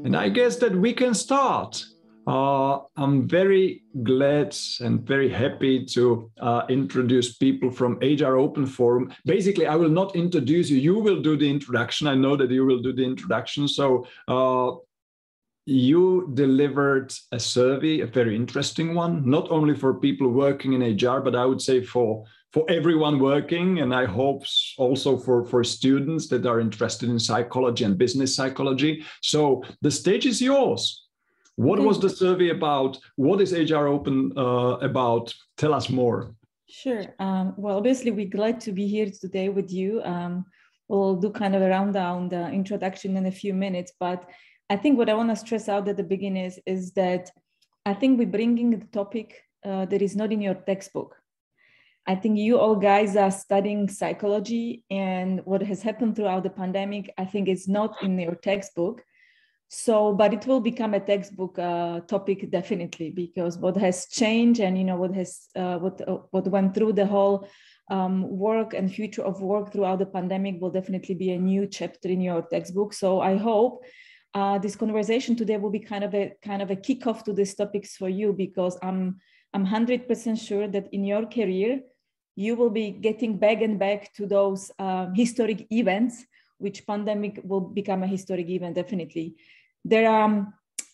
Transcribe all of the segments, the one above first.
And I guess that we can start. I'm very glad and very happy to introduce people from HR Open Forum. Basically, I will not introduce you. You will do the introduction. I know that you will do the introduction. So you delivered a survey, a very interesting one, not only for people working in HR, but I would say for everyone working, and I hope also for students that are interested in psychology and business psychology. So the stage is yours. What was the survey about? What is HR Open about? Tell us more. Sure. Well, obviously, we're glad to be here today with you. We'll do kind of a rundown, the introduction in a few minutes, but I think what I want to stress out at the beginning is that I think we're bringing the topic that is not in your textbook. I think you all guys are studying psychology, and what has happened throughout the pandemic, I think is not in your textbook. So, but it will become a textbook topic definitely, because what has changed and what went through the whole work and future of work throughout the pandemic will definitely be a new chapter in your textbook. So I hope this conversation today will be kind of a kickoff to these topics for you, because I'm 100% sure that in your career you will be getting back and back to those historic events, which pandemic will become a historic event, definitely. There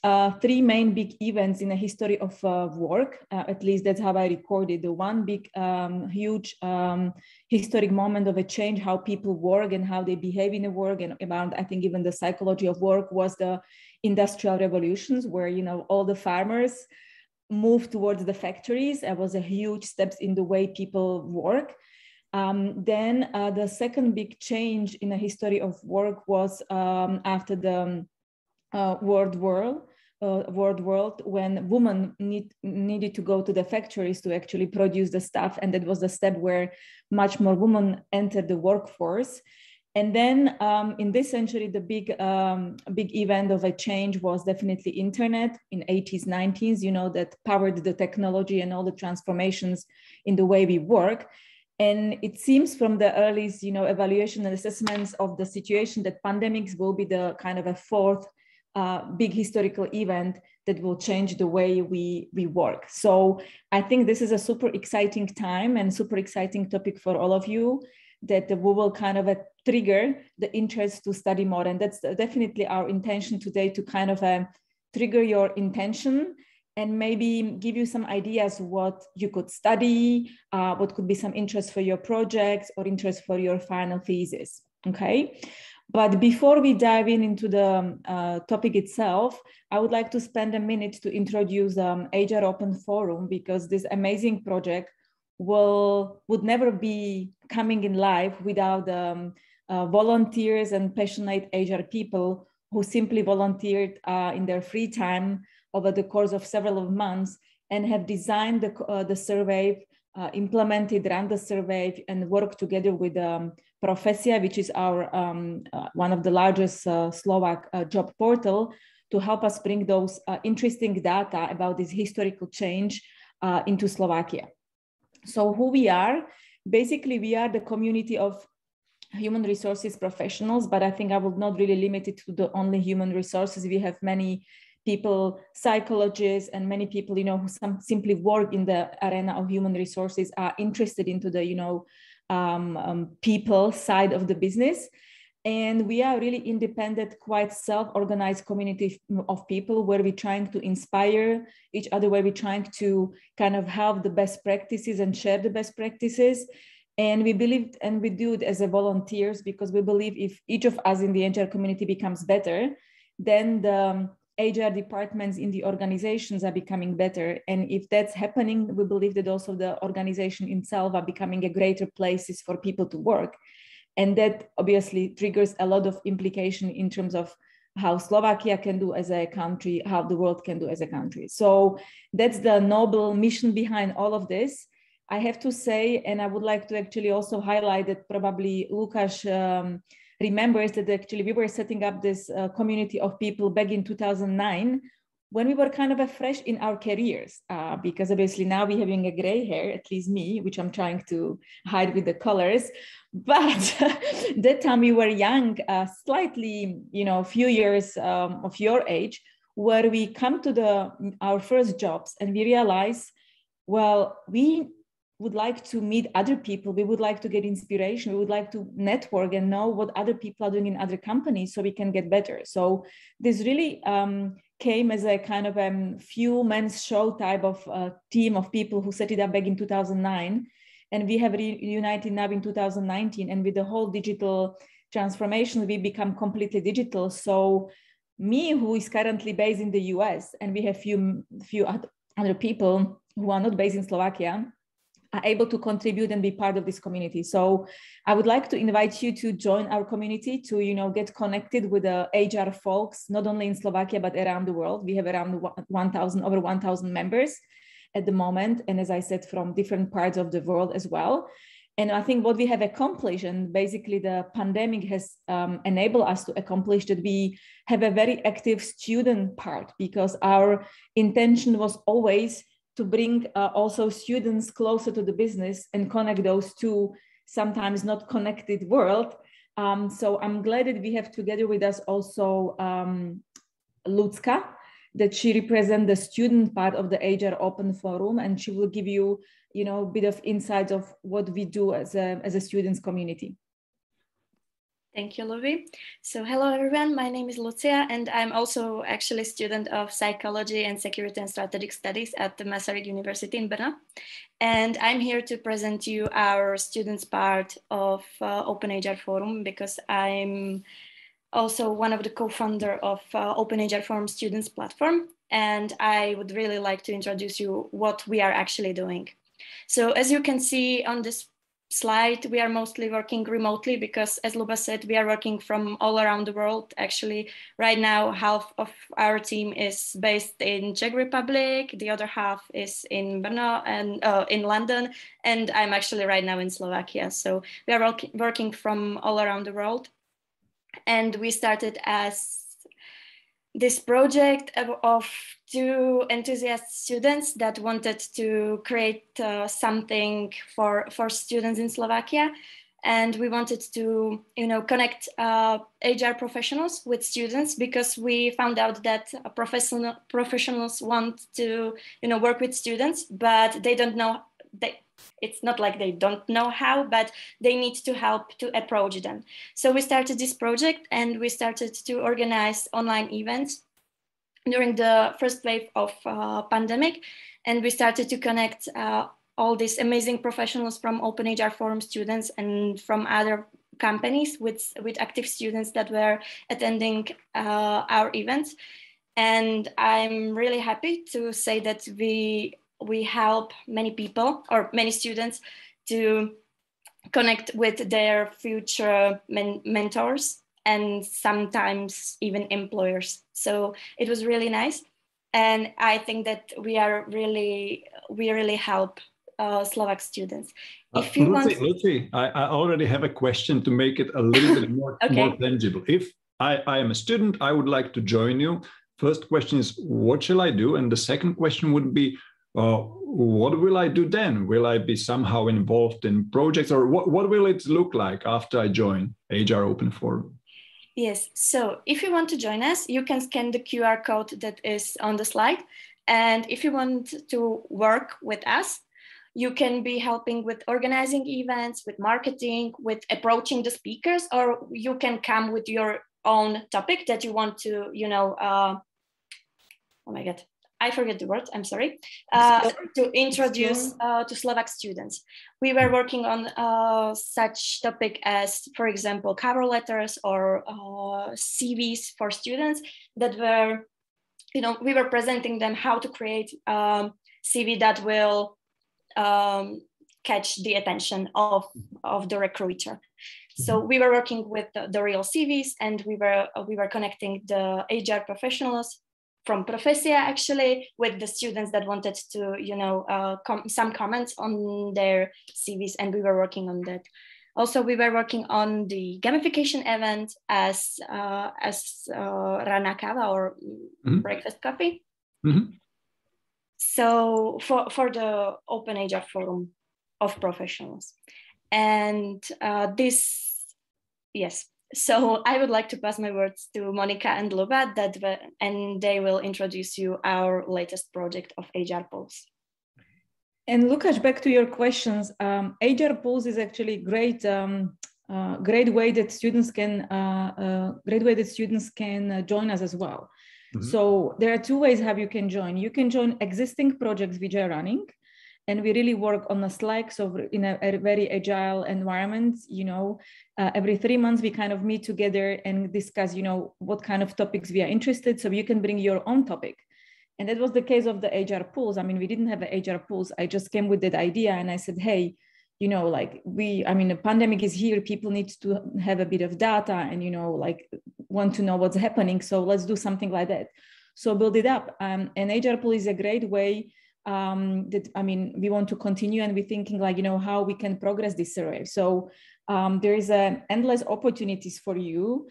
are three main big events in the history of work, at least that's how I recorded. The one big, huge historic moment of a change, how people work and how they behave in the work, and about, I think, even the psychology of work, was the industrial revolutions, where, all the farmers moved towards the factories. It was a huge steps in the way people work. Then the second big change in the history of work was after the World War, when women needed to go to the factories to actually produce the stuff. And that was the step where much more women entered the workforce. And then in this century, the big event of a change was definitely internet in 80s, 90s, that powered the technology and all the transformations in the way we work. And it seems from the earliest, evaluation and assessments of the situation that pandemics will be the kind of a fourth big historical event that will change the way we work. So I think this is a super exciting time and super exciting topic for all of you, that we will kind of trigger the interest to study more. And that's definitely our intention today, to kind of trigger your intention and maybe give you some ideas what you could study, what could be some interest for your projects or interest for your final thesis, okay? But before we dive into the topic itself, I would like to spend a minute to introduce HR Open Forum, because this amazing project would never be coming in life without volunteers and passionate HR people who simply volunteered in their free time over the course of several months and have designed the survey, implemented, ran the survey, and worked together with Profesia, which is our one of the largest Slovak job portal, to help us bring those interesting data about this historical change into Slovakia. So who we are? Basically, we are the community of human resources professionals, but I think I would not really limit it to the only human resources. We have many people, psychologists, and many people, who simply work in the arena of human resources, are interested into the, people side of the business. And we are really independent, quite self-organized community of people, where we're trying to inspire each other, where we're trying to kind of have the best practices and share the best practices. And we believe, and we do it as a volunteers, because we believe if each of us in the HR community becomes better, then the HR departments in the organizations are becoming better. And if that's happening, we believe that also the organization itself are becoming a greater places for people to work. And that obviously triggers a lot of implication in terms of how Slovakia can do as a country, how the world can do as a country. So that's the noble mission behind all of this. I have to say, and I would like to actually also highlight that probably Lukas remembers that actually we were setting up this community of people back in 2009, when we were kind of fresh in our careers, because obviously now we're having a gray hair, at least me, which I'm trying to hide with the colors. But that time we were young, slightly, a few years of your age, where we come to our first jobs and we realize, well, we would like to meet other people. We would like to get inspiration. We would like to network and know what other people are doing in other companies so we can get better. So this really came as a kind of few men's show type of team of people who set it up back in 2009. And we have reunited now in 2019. And with the whole digital transformation, we become completely digital. So me, who is currently based in the US, and we have few other people who are not based in Slovakia, are able to contribute and be part of this community. So I would like to invite you to join our community to, get connected with the HR folks, not only in Slovakia, but around the world. We have around over 1,000 members at the moment. And as I said, from different parts of the world as well. And I think what we have accomplished, and basically the pandemic has enabled us to accomplish, that we have a very active student part, because our intention was always to bring also students closer to the business and connect those two sometimes not connected world. So I'm glad that we have together with us also Lucia, that she represents the student part of the HR Open Forum, and she will give you, a bit of insights of what we do as a students community. Thank you, Luby. So hello, everyone. My name is Lucia, and I'm also actually a student of Psychology and Security and Strategic Studies at the Masaryk University in Brno. And I'm here to present you our students part of Open HR Forum, because I'm also one of the co-founder of Open HR Forum Students Platform. And I would really like to introduce you what we are actually doing. So as you can see on this slide, we are mostly working remotely, because as Luba said, we are working from all around the world. Actually, right now, half of our team is based in Czech Republic, the other half is in Brno and in London, and I'm actually right now in Slovakia. So we are working from all around the world. And we started as this project of two enthusiast students that wanted to create something for students in Slovakia. And we wanted to, connect HR professionals with students, because we found out that professionals want to, work with students, but they don't know, it's not like they don't know how, but they need to help to approach them. So we started this project, and we started to organize online events during the first wave of pandemic. And we started to connect all these amazing professionals from Open HR Forum students and from other companies with active students that were attending our events. And I'm really happy to say that we help many people, or many students, to connect with their future mentors and sometimes even employers. So it was really nice. And I think that we really help Slovak students. If you Lucy, I already have a question to make it a little bit more, okay. more tangible. If I am a student, I would like to join you. First question is, what shall I do? And the second question would be, what will I do then? Will I be somehow involved in projects, or what will it look like after I join HR Open Forum? Yes, so if you want to join us, you can scan the QR code that is on the slide. And if you want to work with us, you can be helping with organizing events, with marketing, with approaching the speakers, or you can come with your own topic that you want to, oh my God, I forget the word, I'm sorry, to introduce to Slovak students. We were working on such topic as, for example, cover letters or CVs for students that were, we were presenting them how to create CV that will catch the attention of the recruiter. So we were working with the real CVs, and we were connecting the HR professionals from Profesia actually with the students that wanted to, some comments on their CVs, and we were working on that. Also, we were working on the gamification event as Rana Kava or breakfast coffee. Mm-hmm. So for the Open HR Forum of Professionals. And yes. So I would like to pass my words to Monika and Luba, and they will introduce you our latest project of HR Pulse. And Lukas, back to your questions. HR Pulse is actually great way that students can join us as well. Mm-hmm. So there are two ways how you can join. You can join existing projects which are running, and we really work on a Slack, so in a very agile environment. Every 3 months we kind of meet together and discuss, what kind of topics we are interested. So you can bring your own topic. And that was the case of the HR Pools. I mean, we didn't have an HR Pools. I just came with that idea and I said, hey, the pandemic is here. People need to have a bit of data and, want to know what's happening. So let's do something like that. So build it up. And HR Pool is a great way we want to continue, and we're thinking how we can progress this survey. So there is endless opportunities for you.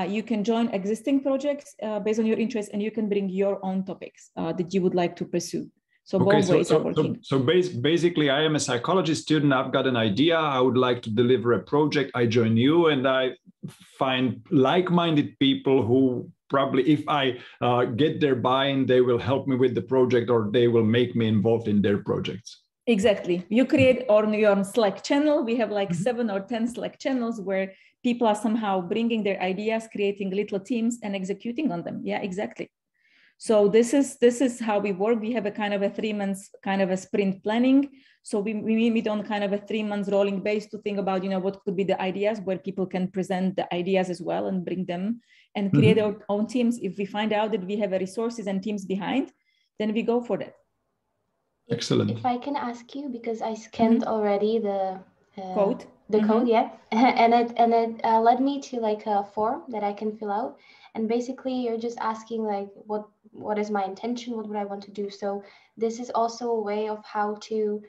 You can join existing projects based on your interests, and you can bring your own topics that you would like to pursue. So both ways are working. So basically, I am a psychology student. I've got an idea. I would like to deliver a project. I join you, and I find like-minded people who probably, if I get their buy-in, they will help me with the project, or they will make me involved in their projects. Exactly. You create on your Slack channel. We have 7 or 10 Slack channels where people are somehow bringing their ideas, creating little teams and executing on them. Yeah, exactly. So this is how we work. We have a kind of a 3 months kind of a sprint planning. So we meet on kind of a 3 months rolling base to think about, what could be the ideas where people can present the ideas as well and bring them and create our own teams. If we find out that we have resources and teams behind, then we go for that. Excellent. If I can ask you, because I scanned already the code. The code, yeah, and it led me to a form that I can fill out, and basically you're just asking what is my intention, what would I want to do. So this is also a way of how to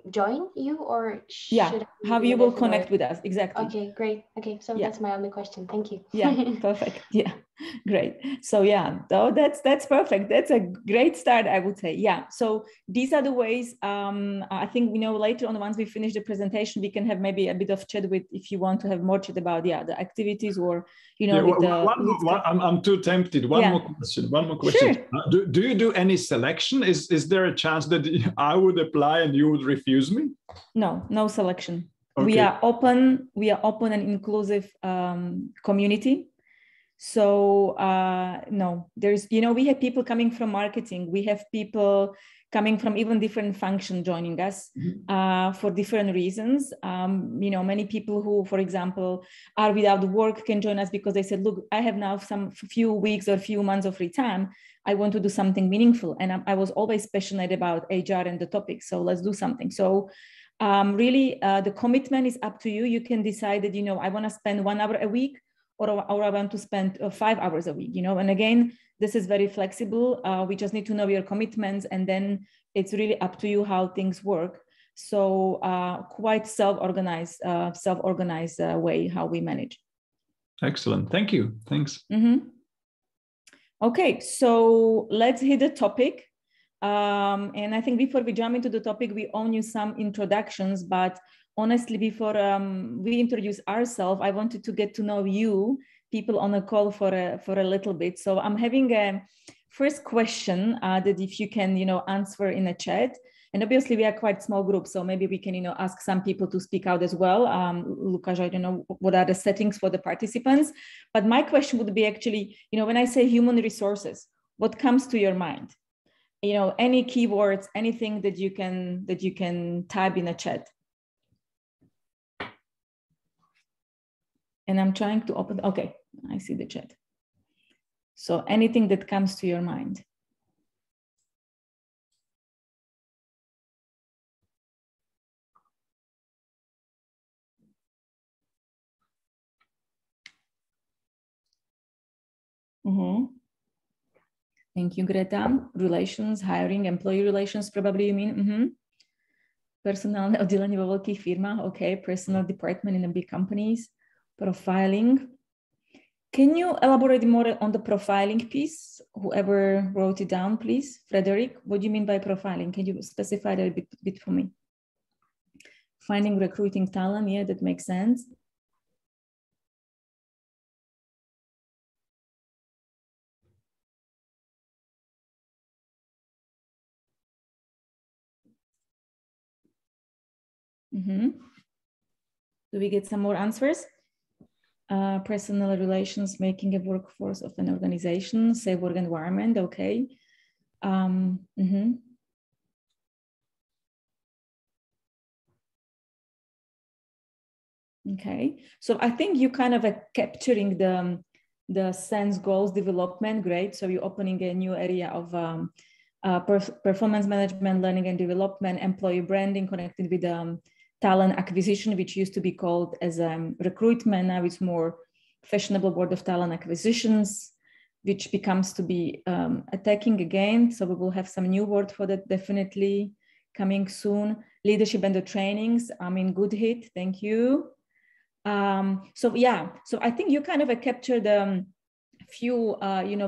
join you, or how you will connect with us. Exactly. Okay, great. Okay, so that's my only question. Thank you. Yeah, perfect. Yeah, great. So that's perfect. That's a great start, I would say. Yeah, so these are the ways. I think later on, once we finish the presentation, we can have maybe a bit of chat with, if you want to have more chat about the activities, or I'm too tempted. One more question. Sure. Do you do any selection? Is there a chance that I would apply and you would refuse me? No selection. Okay. We are open and inclusive community. So no, there's we have people coming from marketing. We have people coming from even different functions joining us for different reasons. Many people who, for example, are without work can join us because they said, look, I have now some few weeks or few months of free time. I want to do something meaningful. And I was always passionate about HR and the topic. So let's do something. So really, the commitment is up to you. You can decide that, I want to spend 1 hour a week, or I want to spend 5 hours a week, and again, this is very flexible. We just need to know your commitments, and then it's really up to you how things work. So quite self-organized way how we manage. Excellent. Thank you. Thanks. Mm-hmm. Okay, so let's hit the topic. And I think before we jump into the topic, we owe you some introductions, but honestly, before we introduce ourselves, I wanted to get to know you, people on the call, for a little bit. So I'm having a first question that if you can, answer in the chat. And obviously we are quite small group, so maybe we can, ask some people to speak out as well. Lukas, I don't know what are the settings for the participants, but my question would be actually, when I say human resources, what comes to your mind? Any keywords, anything that you can type in the chat. And I'm trying to open, okay, I see the chat. So anything that comes to your mind. Mm-hmm. Thank you, Greta. Relations, hiring, employee relations, probably you mean. Mm-hmm. Personálne oddělení vo veľkých firmách, okay. Personal department in the big companies. Profiling. Can you elaborate more on the profiling piece? Whoever wrote it down, please. Frederick, what do you mean by profiling? Can you specify that a bit for me? Finding, recruiting talent, yeah, that makes sense. Do we get some more answers? Personal relations, making a workforce of an organization, safe work environment, okay. Okay, so I think you kind of are capturing the sense goals development, great. So you're opening a new area of performance management, learning and development, employee branding, connected with talent acquisition, which used to be called as recruitment. Now it's more fashionable word of talent acquisitions, which becomes to be attacking again. So we will have some new word for that definitely coming soon. Leadership and the trainings, I mean, good hit, thank you. So yeah, so I think you kind of captured a few,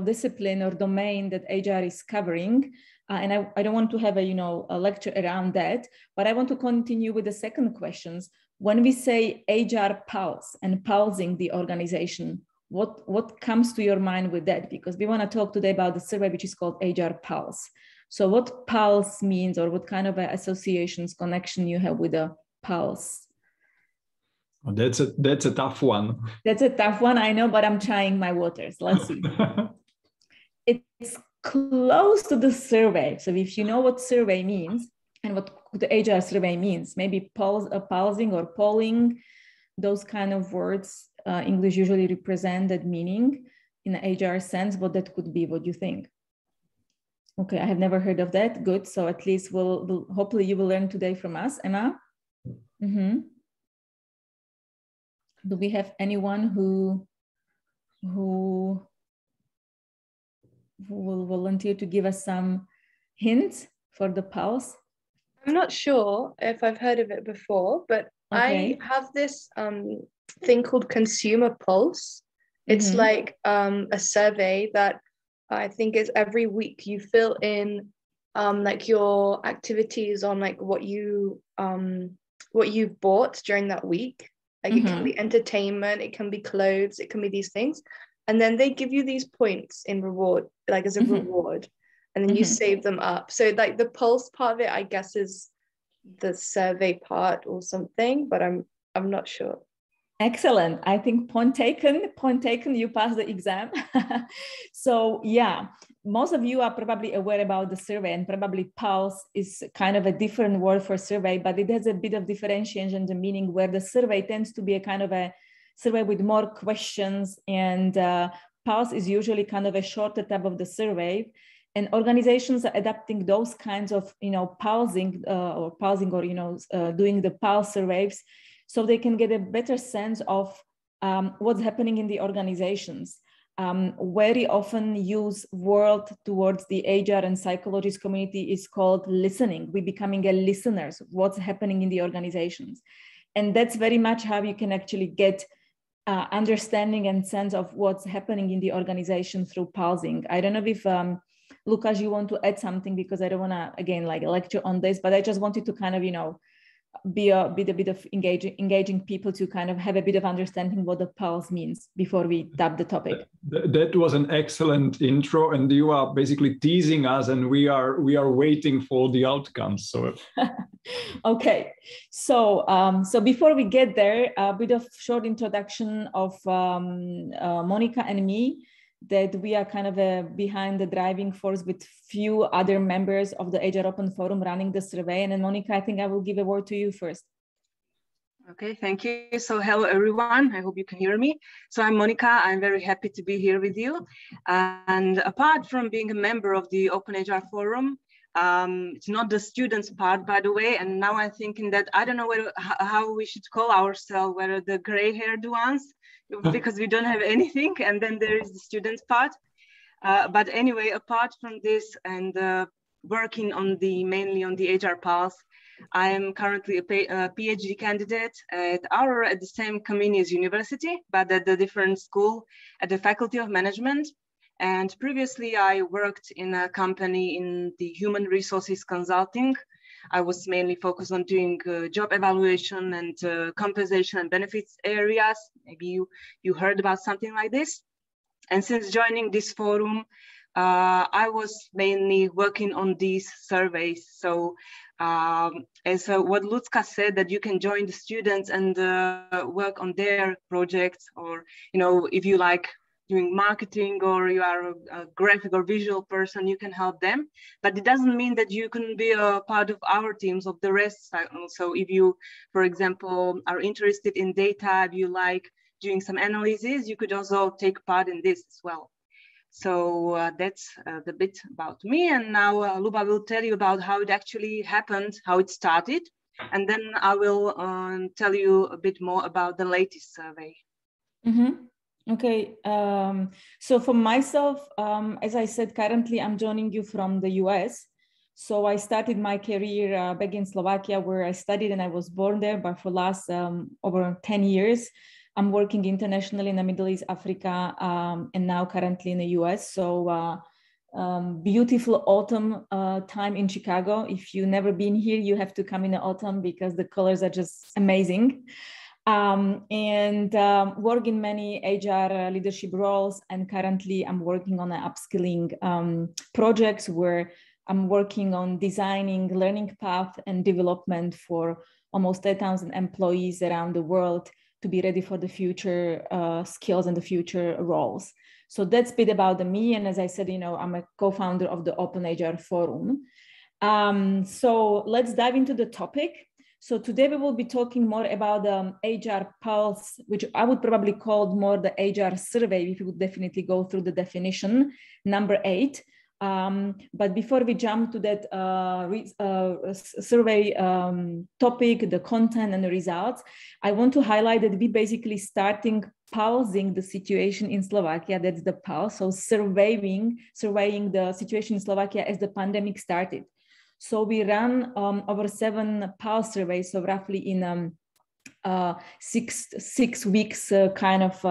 discipline or domain that HR is covering. And I don't want to have a lecture around that, but I want to continue with the second questions. When we say HR pulse and pulsing the organization, what comes to your mind with that? Because we want to talk today about the survey, which is called HR pulse. So what pulse means, or what kind of associations, connection you have with a pulse? Oh, that's a tough one. That's a tough one, I know, but I'm trying my waters. Let's see. It's close to the survey. So if you know what survey means and what the HR survey means, maybe pulsing or polling, those kind of words, English usually represent that meaning in an HR sense. What that could be, what do you think? Okay, I have never heard of that. Good. So at least we'll hopefully you will learn today from us. Emma? Do we have anyone who will volunteer to give us some hints for the pulse? I'm not sure if I've heard of it before, but okay. I have this thing called Consumer Pulse. It's like a survey that I think is every week you fill in like your activities on like what you've bought during that week. Like it can be entertainment, it can be clothes, it can be these things. And then they give you these points in reward, like as a reward, and then you save them up. So like the pulse part of it, I guess, is the survey part or something, but I'm not sure. Excellent. I think point taken, you passed the exam. So yeah, most of you are probably aware about the survey, and probably pulse is kind of a different word for survey, but it has a bit of differentiation in the meaning, where the survey tends to be a kind of a survey with more questions, and pulse is usually kind of a shorter type of the survey. And organizations are adapting those kinds of, pulsing or doing the pulse surveys, so they can get a better sense of what's happening in the organizations. Very often used word towards the HR and psychologist community is called listening. We're becoming a listeners, what's happening in the organizations. And that's very much how you can actually get understanding and sense of what's happening in the organization through pulsing. I don't know if Lukas, you want to add something, because I don't want to, again, like a lecture on this, but I just wanted to kind of, be a bit of engaging people to kind of have a bit of understanding what the pulse means before we tap the topic. That was an excellent intro, and you are basically teasing us, and we are waiting for the outcomes. So okay, so so before we get there, a bit of short introduction of Monika and me, that we are kind of behind the driving force with few other members of the HR Open Forum running the survey. And then Monika, I think I will give a word to you first. Okay, thank you. So hello, everyone. I hope you can hear me. So I'm Monika. I'm very happy to be here with you. And apart from being a member of the Open HR Forum, it's not the students part, by the way. And now I'm thinking that I don't know how we should call ourselves, whether the gray-haired ones, because we don't have anything, and then there is the students part. But anyway, apart from this and working on mainly on the HR Pulse, I am currently a PhD candidate at the same Comenius University, but at a different school at the Faculty of Management. And previously I worked in a company in the human resources consulting. I was mainly focused on doing job evaluation and compensation and benefits areas. Maybe you heard about something like this. And since joining this forum, I was mainly working on these surveys. So as what Lukas said, that you can join the students and work on their projects, or, you know, if you like doing marketing or you are a graphic or visual person, you can help them. But it doesn't mean that you can be a part of our teams of the rest. So if you, for example, are interested in data, if you like doing some analysis, you could also take part in this as well. So that's the bit about me. And now Luba will tell you about how it actually happened, how it started. And then I will tell you a bit more about the latest survey. Mm-hmm. Okay, so for myself, as I said, currently I'm joining you from the US. So I started my career back in Slovakia, where I studied and I was born there, but for last over 10 years, I'm working internationally in the Middle East, Africa, and now currently in the US. So beautiful autumn time in Chicago. If you've never been here, you have to come in the autumn because the colors are just amazing. Work in many HR leadership roles, and currently I'm working on an upskilling projects where I'm working on designing learning path and development for almost 10,000 employees around the world to be ready for the future skills and the future roles. So that's a bit about me. And as I said, you know, I'm a co-founder of the Open HR Forum. So let's dive into the topic. So today we will be talking more about the HR Pulse, which I would probably call more the HR survey, if you would definitely go through the definition, number 8. But before we jump to that survey topic, the content and the results, I want to highlight that we basically starting pulsing the situation in Slovakia. That's the pulse. So surveying the situation in Slovakia as the pandemic started. So we ran over 7 pulse surveys, so roughly in 6 weeks kind of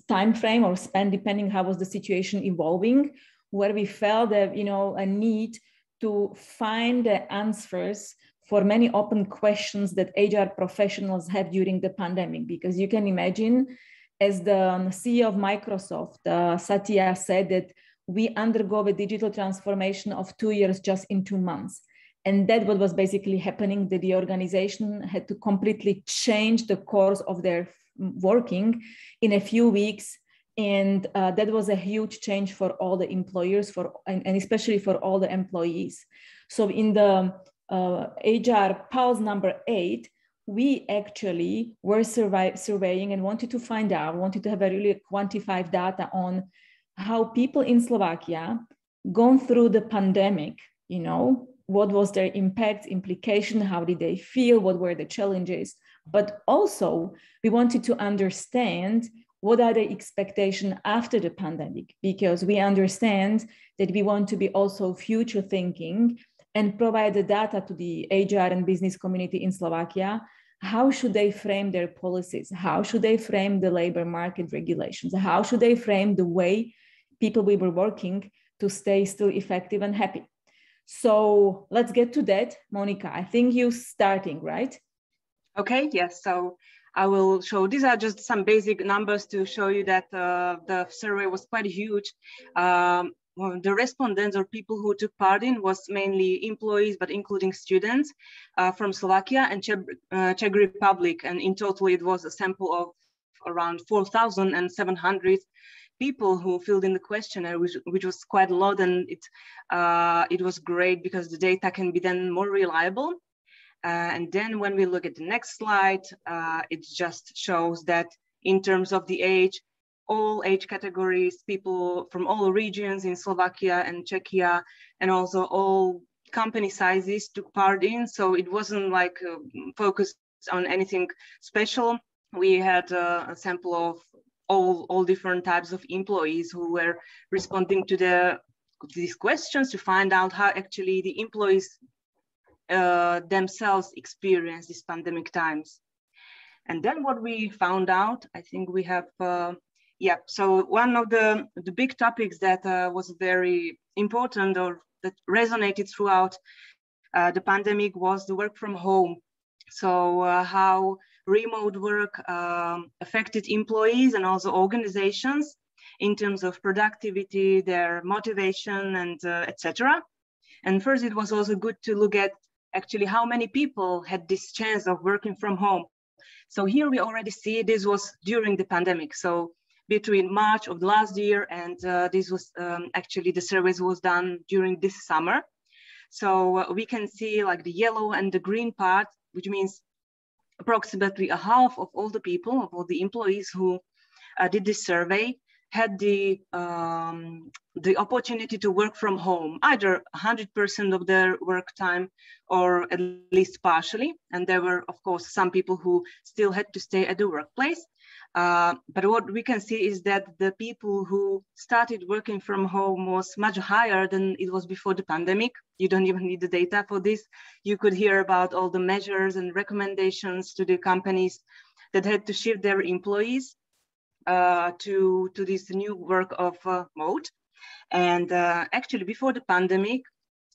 time frame or span, depending how was the situation evolving, where we felt that, you know, a need to find the answers for many open questions that HR professionals have during the pandemic. Because you can imagine, as the CEO of Microsoft, Satya, said that we undergo a digital transformation of 2 years just in 2 months. And that what was basically happening, that the organization had to completely change the course of their working in a few weeks. And that was a huge change for all the employers, and especially for all the employees. So in the HR Pulse number 8, we actually were surveying and wanted to have a really quantified data on how people in Slovakia gone through the pandemic, you know, what was their impact, implication, how did they feel, what were the challenges, but also we wanted to understand what are the expectations after the pandemic, because we understand that we want to be also future thinking and provide the data to the HR and business community in Slovakia. How should they frame their policies? How should they frame the labor market regulations? How should they frame the way people we were working to stay still effective and happy? So let's get to that. Monika, I think you're starting, right? Okay, yes. So I will show, these are just some basic numbers to show you that the survey was quite huge. The respondents or people who took part in was mainly employees, but including students from Slovakia and Czech Republic. And in total, it was a sample of around 4,700 people who filled in the questionnaire, which was quite a lot, and it was great because the data can be then more reliable. And then when we look at the next slide, it just shows that in terms of the age, all age categories, people from all regions in Slovakia and Czechia, and also all company sizes took part in. So it wasn't like focused on anything special. We had a sample of all different types of employees who were responding to these questions to find out how actually the employees themselves experience these pandemic times. And then what we found out, I think we have, so one of the big topics that was very important or that resonated throughout the pandemic was the work from home. So how remote work affected employees and also organizations in terms of productivity, their motivation, and etc. And first, it was also good to look at actually how many people had this chance of working from home. So here we already see this was during the pandemic. So between March of last year and this was actually the surveys was done during this summer. So we can see like the yellow and the green part, which means approximately a half of all the people, of all the employees who did this survey had the opportunity to work from home, either 100% of their work time or at least partially. And there were, of course, some people who still had to stay at the workplace. But what we can see is that the people who started working from home was much higher than it was before the pandemic. You don't even need the data for this. You could hear about all the measures and recommendations to the companies that had to shift their employees to this new work of mode. And actually before the pandemic,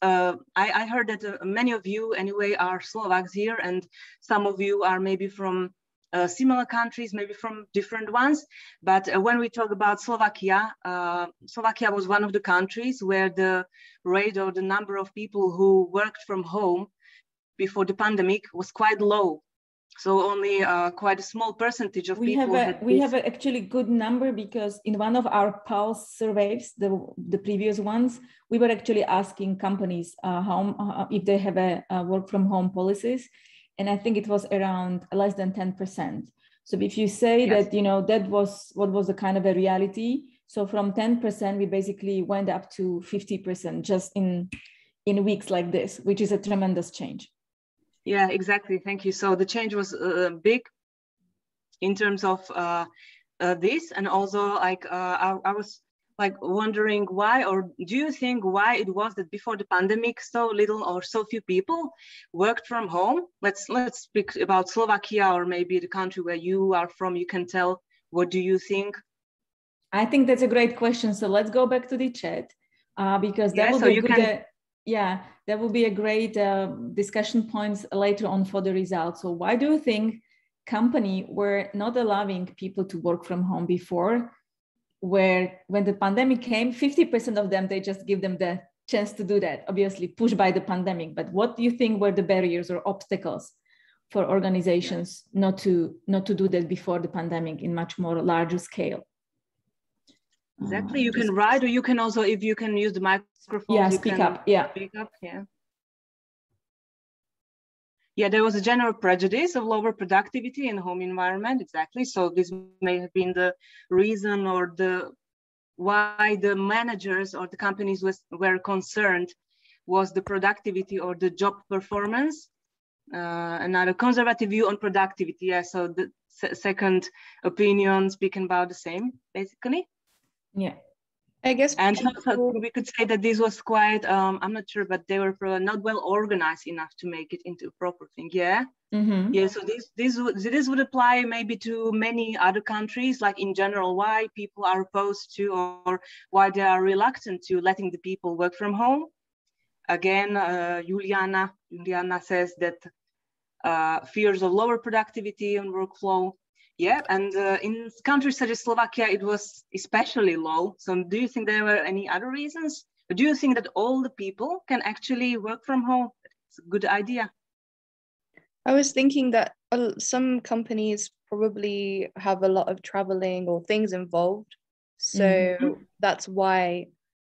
I heard that many of you anyway are Slovaks here, and some of you are maybe from similar countries, maybe from different ones. But when we talk about Slovakia, Slovakia was one of the countries where the rate or the number of people who worked from home before the pandemic was quite low. So only quite a small percentage of people. We have a actually good number, because in one of our pulse surveys, the previous ones, we were actually asking companies if they have a work from home policies. And I think it was around less than 10%. So if you say yes. that, that was what was the kind of a reality. So from 10%, we basically went up to 50% just in weeks like this, which is a tremendous change. Yeah, exactly. Thank you. So the change was big in terms of this. And also like I was like wondering why, or do you think why it was that before the pandemic so little or so few people worked from home? Let's speak about Slovakia, or maybe the country where you are from. You can tell, what do you think? I think that's a great question. So let's go back to the chat because that will be a good, that will be a great discussion points later on for the results. So why do you think company were not allowing people to work from home before, where when the pandemic came, 50% of them, they just give them the chance to do that, obviously pushed by the pandemic. But what do you think were the barriers or obstacles for organizations not to do that before the pandemic in much more larger scale? Exactly. You can write, or you can also, if you can use the microphone. Yeah, speak up. Yeah. Speak up. Yeah. Yeah, there was a general prejudice of lower productivity in the home environment. Exactly. So this may have been the reason or why the managers or the companies were concerned was the productivity or the job performance. Another conservative view on productivity. Yeah. So the second opinion speaking about the same, basically. Yeah, I guess. And we could say that this was quite, I'm not sure, but they were not well organized enough to make it into a proper thing. Yeah. Mm-hmm. Yeah. So this would apply maybe to many other countries, like in general, why people are opposed to or why they are reluctant to letting the people work from home. Again, Juliana says that fears of lower productivity and workflow. Yeah, and in countries such as Slovakia, it was especially low. So do you think there were any other reasons? Or do you think that all the people can actually work from home? It's a good idea. I was thinking that some companies probably have a lot of traveling or things involved. So that's why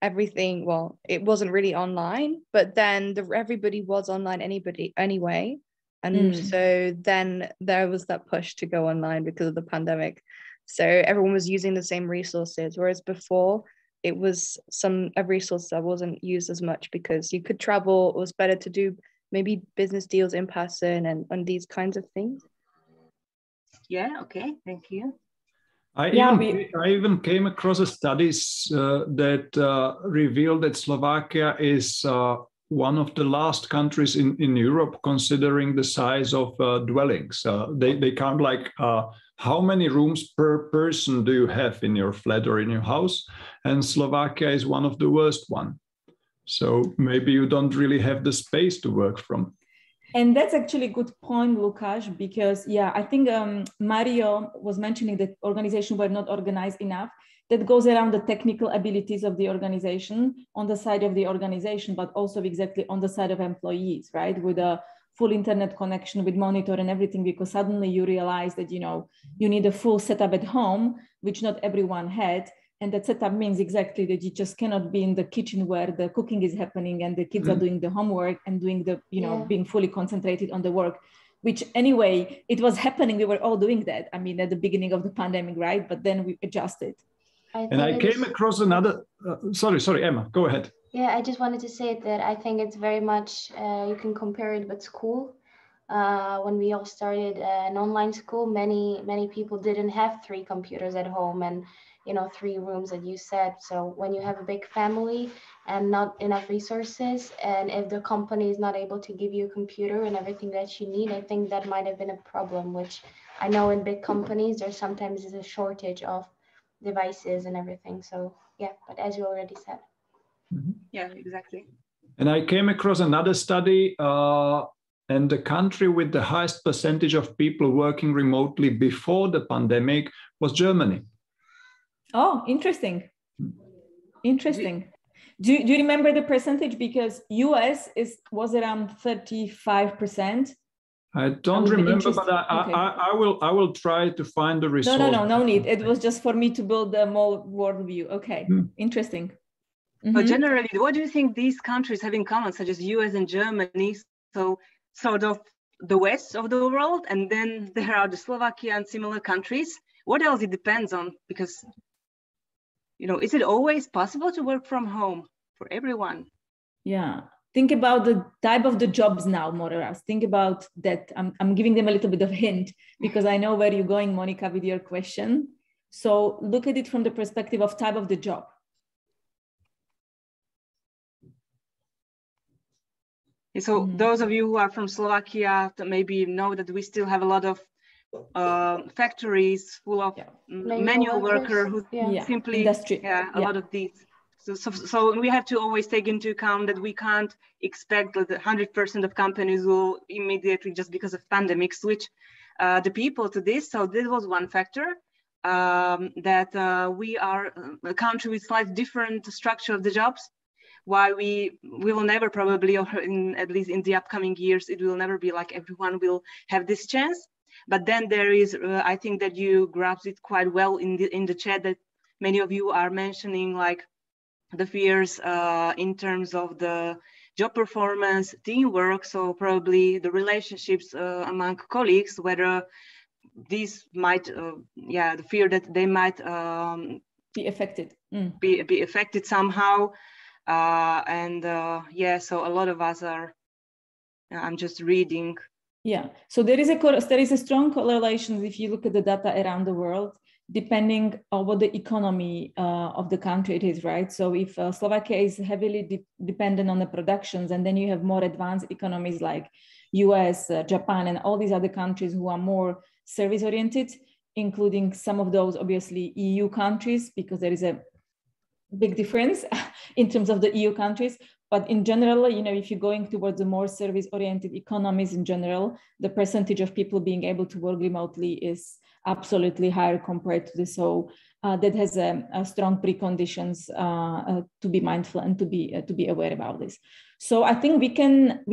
everything, well, it wasn't really online, but then everybody was online anyway. And so then there was that push to go online because of the pandemic. So everyone was using the same resources, whereas before it was a resource that wasn't used as much because you could travel. It was better to do maybe business deals in person and these kinds of things. Yeah, okay, thank you. I even came across studies that revealed that Slovakia is one of the last countries in Europe considering the size of dwellings. They count like how many rooms per person do you have in your flat or in your house? And Slovakia is one of the worst one. So maybe you don't really have the space to work from. And that's actually a good point, Lukas, because yeah, I think Mario was mentioning that organizations were not organized enough. That goes around the technical abilities of the organization on the side of the organization, but also exactly on the side of employees, right? With a full internet connection, with monitor and everything, because suddenly you realize that, you know, you need a full setup at home, which not everyone had. And that setup means exactly that you just cannot be in the kitchen where the cooking is happening and the kids are doing the homework and doing the, you know, being fully concentrated on the work, which anyway, it was happening. We were all doing that. I mean, at the beginning of the pandemic, right? But then we adjusted. And I came across another, sorry, Emma, go ahead. Yeah, I just wanted to say that I think it's very much, you can compare it with school. When we all started an online school, many people didn't have 3 computers at home and, you know, 3 rooms that you said. So when you have a big family and not enough resources, and if the company is not able to give you a computer and everything that you need, I think that might have been a problem, which I know in big companies, there sometimes is a shortage of devices and everything. So yeah, but as you already said. Yeah, exactly. And I came across another study, and the country with the highest percentage of people working remotely before the pandemic was Germany. Oh, interesting. Interesting. Do you remember the percentage? Because US was around 35%. I don't remember, but I will try to find the resource. No need. It was just for me to build a more world view. Okay, interesting. But generally, what do you think these countries have in common, such as US and Germany? So sort of the west of the world, and then there are the Slovakia and similar countries. What else it depends on? Because, you know, is it always possible to work from home for everyone? Yeah. Think about the type of the jobs now, more or less. Think about that. I'm giving them a little bit of hint because I know where you're going, Monika, with your question. So look at it from the perspective of type of the job. So those of you who are from Slovakia maybe know that we still have a lot of factories full of manual workers who simply, a lot of these. So we have to always take into account that we can't expect that 100% of companies will immediately, just because of pandemic, switch the people to this. So this was one factor, that we are a country with slightly different structure of the jobs. Why we will never probably, or at least in the upcoming years, it will never be like everyone will have this chance. But then there is, I think that you grasped it quite well in the chat, that many of you are mentioning like the fears in terms of the job performance, teamwork, so probably the relationships among colleagues, whether these might, the fear that they might be affected, be affected somehow. So a lot of us are, I'm just reading. Yeah, so there is a strong correlation if you look at the data around the world, depending on what the economy of the country it is, right? So if Slovakia is heavily dependent on the productions, and then you have more advanced economies like US, Japan, and all these other countries who are more service oriented, including some of those obviously EU countries, because there is a big difference in terms of the EU countries. But in general, you know, if you're going towards the more service-oriented economies in general, the percentage of people being able to work remotely is absolutely higher compared to this. So that has a strong preconditions to be mindful and to be aware about this. So I think we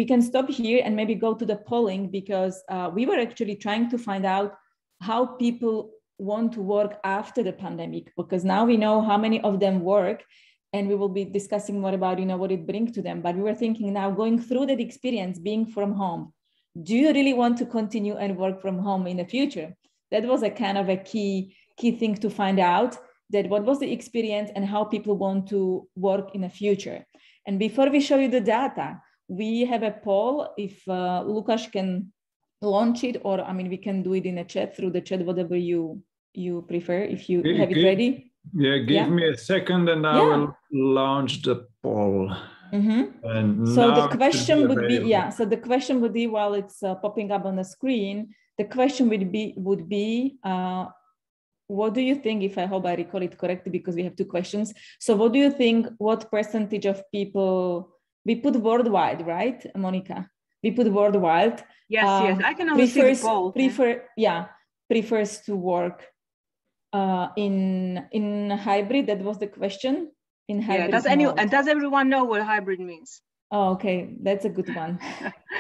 can stop here and maybe go to the polling, because we were actually trying to find out how people want to work after the pandemic, because now we know how many of them work, and we will be discussing more about, you know, what it brings to them. But we were thinking now, going through that experience, being from home, do you really want to continue and work from home in the future? That was a kind of a key thing to find out, that what was the experience and how people want to work in the future. And before we show you the data, we have a poll. If Lukas can launch it, or I mean, we can do it in a chat, through the chat, whatever you prefer, if you have it ready. Yeah, give me a second and I will launch the poll. And so the question would be, yeah, so the question would be, while it's popping up on the screen, the question would be what do you think, if I hope I recall it correctly, because we have two questions. So what do you think, what percentage of people, we put worldwide, right, Monika? We put worldwide. Yes, yes, I can only see the poll. Prefers to work in hybrid. That was the question. In hybrid. Yeah, does everyone know what hybrid means? Oh, okay, that's a good one.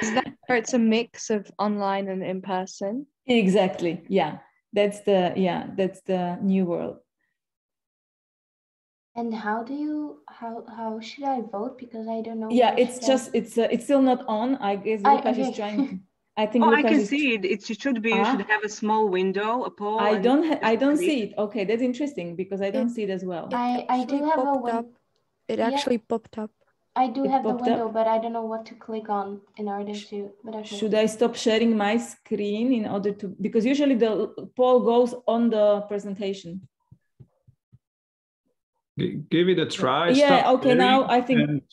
Is that where it's a mix of online and in person? Exactly. Yeah, that's the new world. And how should I vote? Because I don't know. Yeah, it's still not on. I guess Lukas is trying to. I think. I can see it. It should be. You should have a small window, a poll. I don't see it. Okay, that's interesting because I don't see it as well. I do have a window. It actually popped up. I do have the window, but I don't know what to click on in order to. But okay. Should I stop sharing my screen in order to? Because usually the poll goes on the presentation. Give it a try. Yeah. Okay. Now I think.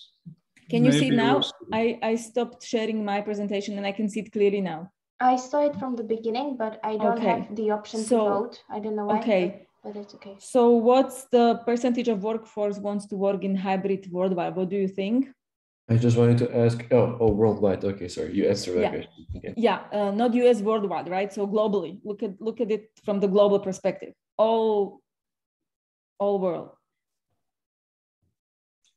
Can you see it now? I stopped sharing my presentation and I can see it clearly now. I saw it from the beginning, but I don't have the option to vote. I don't know why. Okay. But it's okay. So what's the percentage of workforce wants to work in hybrid worldwide? What do you think? I just wanted to ask, worldwide. Okay, sorry, you answered that question. Okay. Yeah, not US, worldwide, right? So globally, look at it from the global perspective, all world.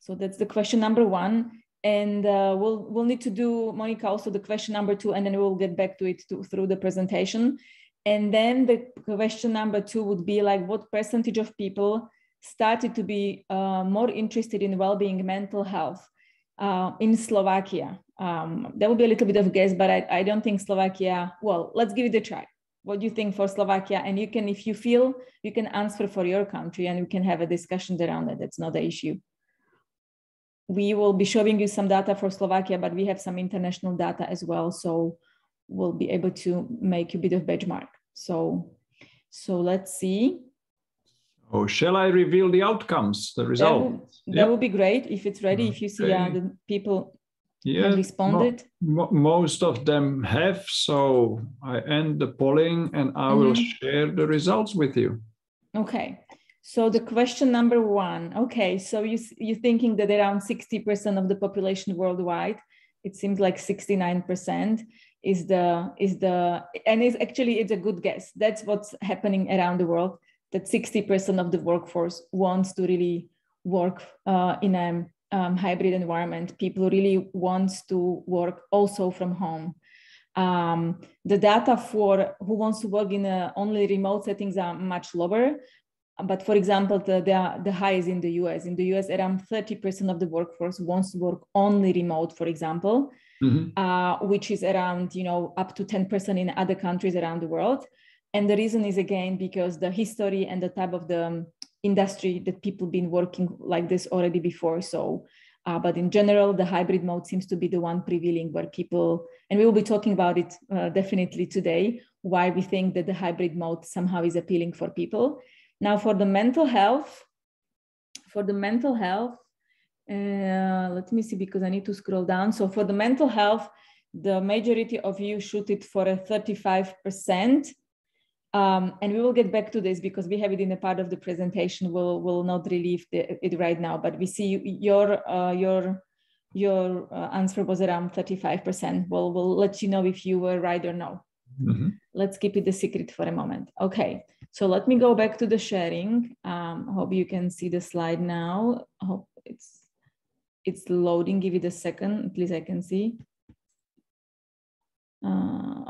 So that's the question number one. And we'll need to do, Monika, also the question number two, and then we'll get back to it through the presentation. And then the question number two would be like, what percentage of people started to be more interested in well-being, mental health in Slovakia? That would be a little bit of a guess, but I don't think Slovakia, well, let's give it a try. What do you think for Slovakia? And you can, if you feel, you can answer for your country and we can have a discussion around it. That's not the issue. We will be showing you some data for Slovakia, but we have some international data as well. So we'll be able to make a bit of benchmark. So let's see. Oh, shall I reveal the outcomes, the results? That would be great if it's ready. If you see the people have responded. Most of them have. So I end the polling and I will share the results with you. Okay. So the question number one. Okay. So you're thinking that around 60% of the population worldwide, it seems like 69%. Is it's a good guess. That's what's happening around the world, that 60% of the workforce wants to really work in a hybrid environment. People really want to work also from home. The data for who wants to work in only remote settings are much lower. But for example, the high is in the US. In the US, around 30% of the workforce wants to work only remote, for example. Which is around, up to 10% in other countries around the world. And the reason is, again, because the history and the type of the industry that people been working like this already before. So, but in general, the hybrid mode seems to be the one prevailing where people, and we will be talking about it definitely today, why we think that the hybrid mode somehow is appealing for people. Now for the mental health, let me see, because I need to scroll down. So for the mental health, the majority of you shoot it for a 35%. And we will get back to this because we have it in a part of the presentation. We'll not relieve it right now, but we see your answer was around 35%. We'll let you know if you were right or no. Let's keep it a secret for a moment. Okay, so let me go back to the sharing. Hope you can see the slide now. I hope it's loading. Give it a second, please. I can see.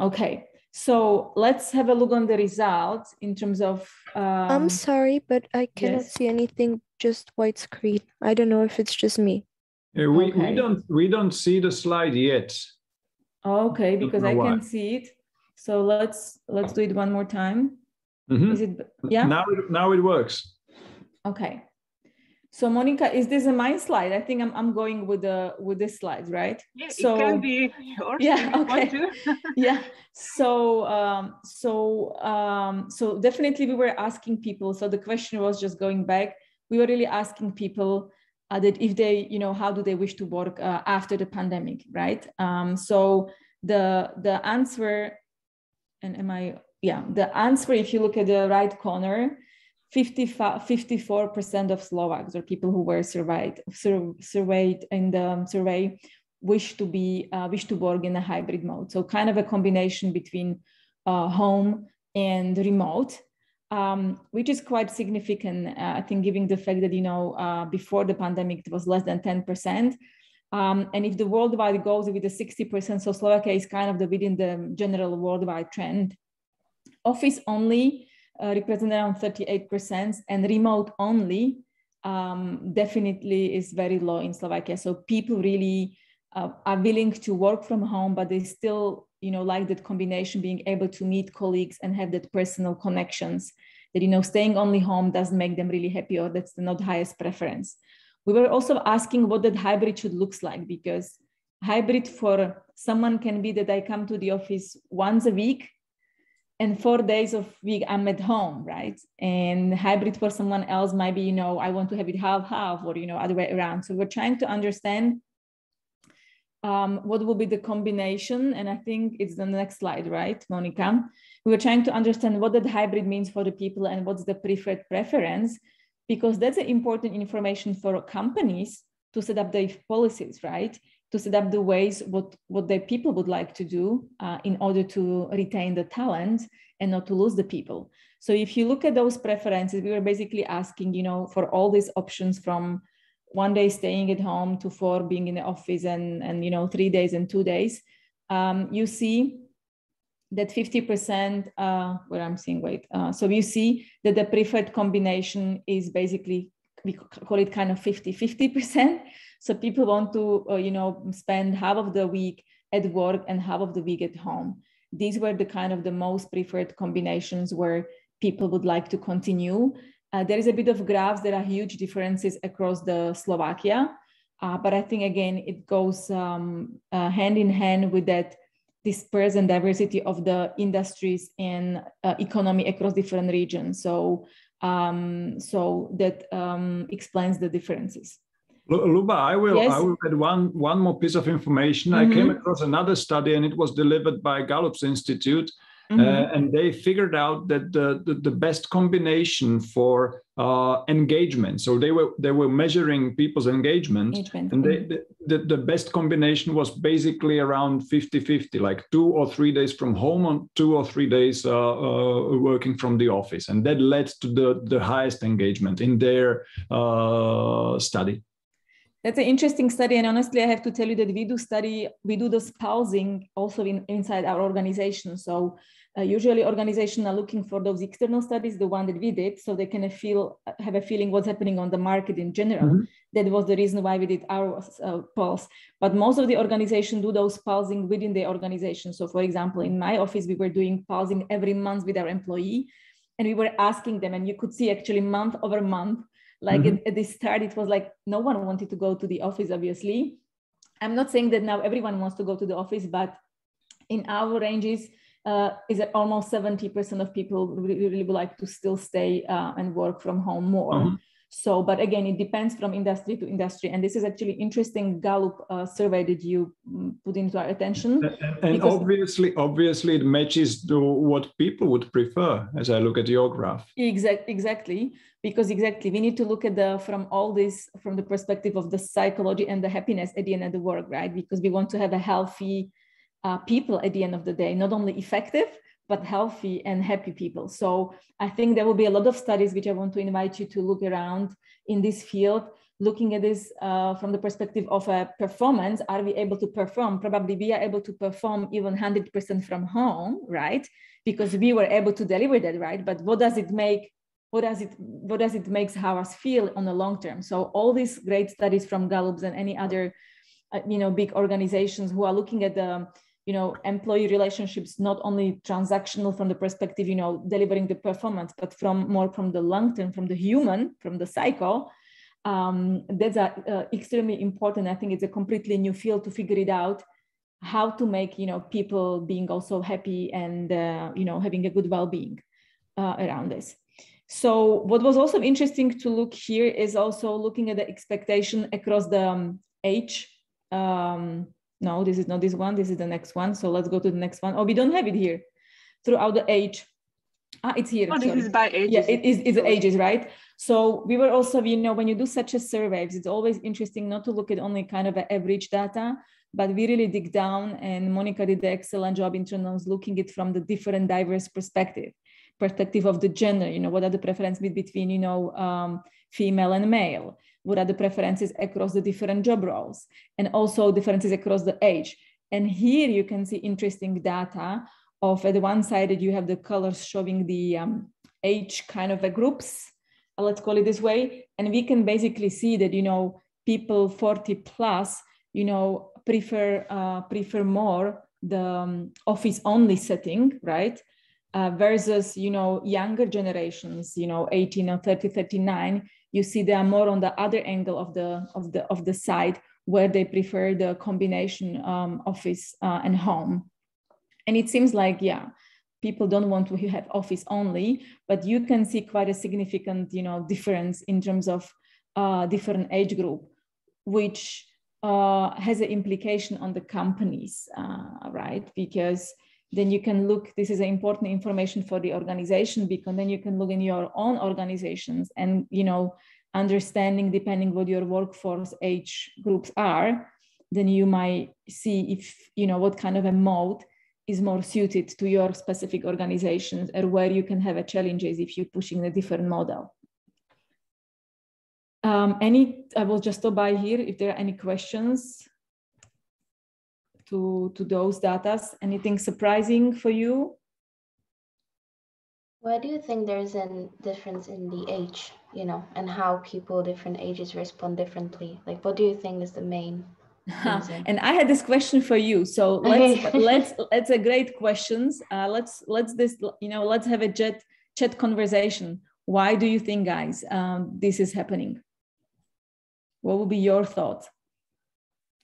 Okay, so let's have a look on the results in terms of. I'm sorry, but I cannot see anything. Just white screen. I don't know if it's just me. We don't see the slide yet. Okay, because I can see it. So let's do it one more time. Is it? Yeah. Now it works. Okay. So Monika, is this my slide? I think I'm going with this slide, right? Yeah, so, it can be yours. Yeah. Okay. Yeah. So definitely we were asking people. So the question was, just going back, we were really asking people that if they, how do they wish to work after the pandemic, right? So the answer, and the answer, if you look at the right corner, 54% of Slovaks, or people who were surveyed in the survey, wish to work in a hybrid mode. So kind of a combination between home and remote, which is quite significant, I think, given the fact that, before the pandemic, it was less than 10%. And if the worldwide goes with the 60%, so Slovakia is kind of within the general worldwide trend. Office only represent around 38%, and remote only definitely is very low in Slovakia. So people really are willing to work from home, but they still, like that combination, being able to meet colleagues and have that personal connections. That, staying only home doesn't make them really happy, or that's not highest preference. We were also asking what that hybrid should look like, because hybrid for someone can be that I come to the office once a week, and 4 days of week I'm at home, right? And hybrid for someone else might be, I want to have it half-half, or, other way around. So we're trying to understand what will be the combination. And I think it's the next slide, right, Monika? We were trying to understand what that hybrid means for the people and what's the preferred preference, because that's an important information for companies to set up their policies, right? To set up the ways what their people would like to do in order to retain the talent and not to lose the people. So if you look at those preferences, we were basically asking, for all these options from 1 day staying at home to 4 being in the office and 3 days and 2 days, you see that 50%, so you see that the preferred combination is basically, we call it kind of 50-50%. So people want to, spend half of the week at work and half of the week at home. These were the kind of the most preferred combinations where people would like to continue. There is a bit of graphs. There are huge differences across the Slovakia, but I think, again, it goes hand in hand with that disperse and diversity of the industries and economy across different regions. So that explains the differences. Luba, I will add one more piece of information. Mm-hmm. I came across another study, and it was delivered by Gallup's Institute. Mm-hmm. And they figured out that the best combination for engagement. So they were measuring people's engagement. And the best combination was basically around 50-50, like 2 or 3 days from home and 2 or 3 days working from the office, and that led to the highest engagement in their study. That's an interesting study, and honestly, I have to tell you that we do the spousing also inside our organization. So usually organizations are looking for those external studies, the one that we did, so they can have a feeling what's happening on the market in general. Mm-hmm. That was the reason why we did our pulse. But most of the organizations do those pulsing within the organization. So for example, in my office, we were doing pulsing every month with our employee, and we were asking them, and you could see actually month over month, like mm-hmm. at the start, it was like no one wanted to go to the office, obviously. I'm not saying that now everyone wants to go to the office, but in our ranges, is that almost 70% of people really would like to still stay and work from home more. Mm-hmm. So, but again, it depends from industry to industry. And this is actually interesting Gallup survey that you put into our attention. And obviously it matches to what people would prefer, as I look at your graph. Exactly. Because we need to look at from the perspective of the psychology and the happiness at the end of the work, right? Because we want to have a healthy people at the end of the day, not only effective, but healthy and happy people. So I think there will be a lot of studies which I want to invite you to look around in this field, looking at this from the perspective of a performance. Are we able to perform? Probably we are able to perform even 100% from home, right? Because we were able to deliver that, right? But what does it make? What does it makes how us feel on the long term? So all these great studies from Gallup's and any other, big organizations who are looking at the employee relationships, not only transactional from the perspective, delivering the performance, but from the long term, from the human, from the cycle. That's extremely important. I think it's a completely new field to figure it out, how to make, people being also happy and, having a good well-being around this. So what was also interesting to look here is also looking at the expectation across the age. No, this is not this one. This is the next one. So let's go to the next one. Oh, we don't have it here. Throughout the age. It's here. Oh, this is by ages. Yeah, it's ages, right? So we were also, when you do such a survey, it's always interesting not to look at only kind of average data, but we really dig down, and Monika did the excellent job in terms of looking at it from the different diverse perspective of the gender. What are the preferences between, female and male? What are the preferences across the different job roles, and also differences across the age? And here you can see interesting data of, at the one side that you have the colors showing the age kind of groups, let's call it this way. And we can basically see that, people 40 plus, prefer more the office only setting, right? Versus, younger generations, 18 or 30, 39, you see they are more on the other angle of the side, where they prefer the combination office and home. And it seems like, people don't want to have office only, but you can see quite a significant, difference in terms of different age group, which has an implication on the companies, right? Because then you can look, this is important information for the organization, because then you can look in your own organizations and, understanding, depending what your workforce age groups are, then you might see if, what kind of a mode is more suited to your specific organizations, or where you can have challenges if you're pushing a different model. I will just stop by here if there are any questions to those data. Anything surprising for you? Why do you think there's a difference in the age, and how people different ages respond differently? Like, what do you think is the main reason? And I had this question for you. So let's a great questions. Let's have a chat conversation. Why do you think, guys, this is happening? What would be your thought?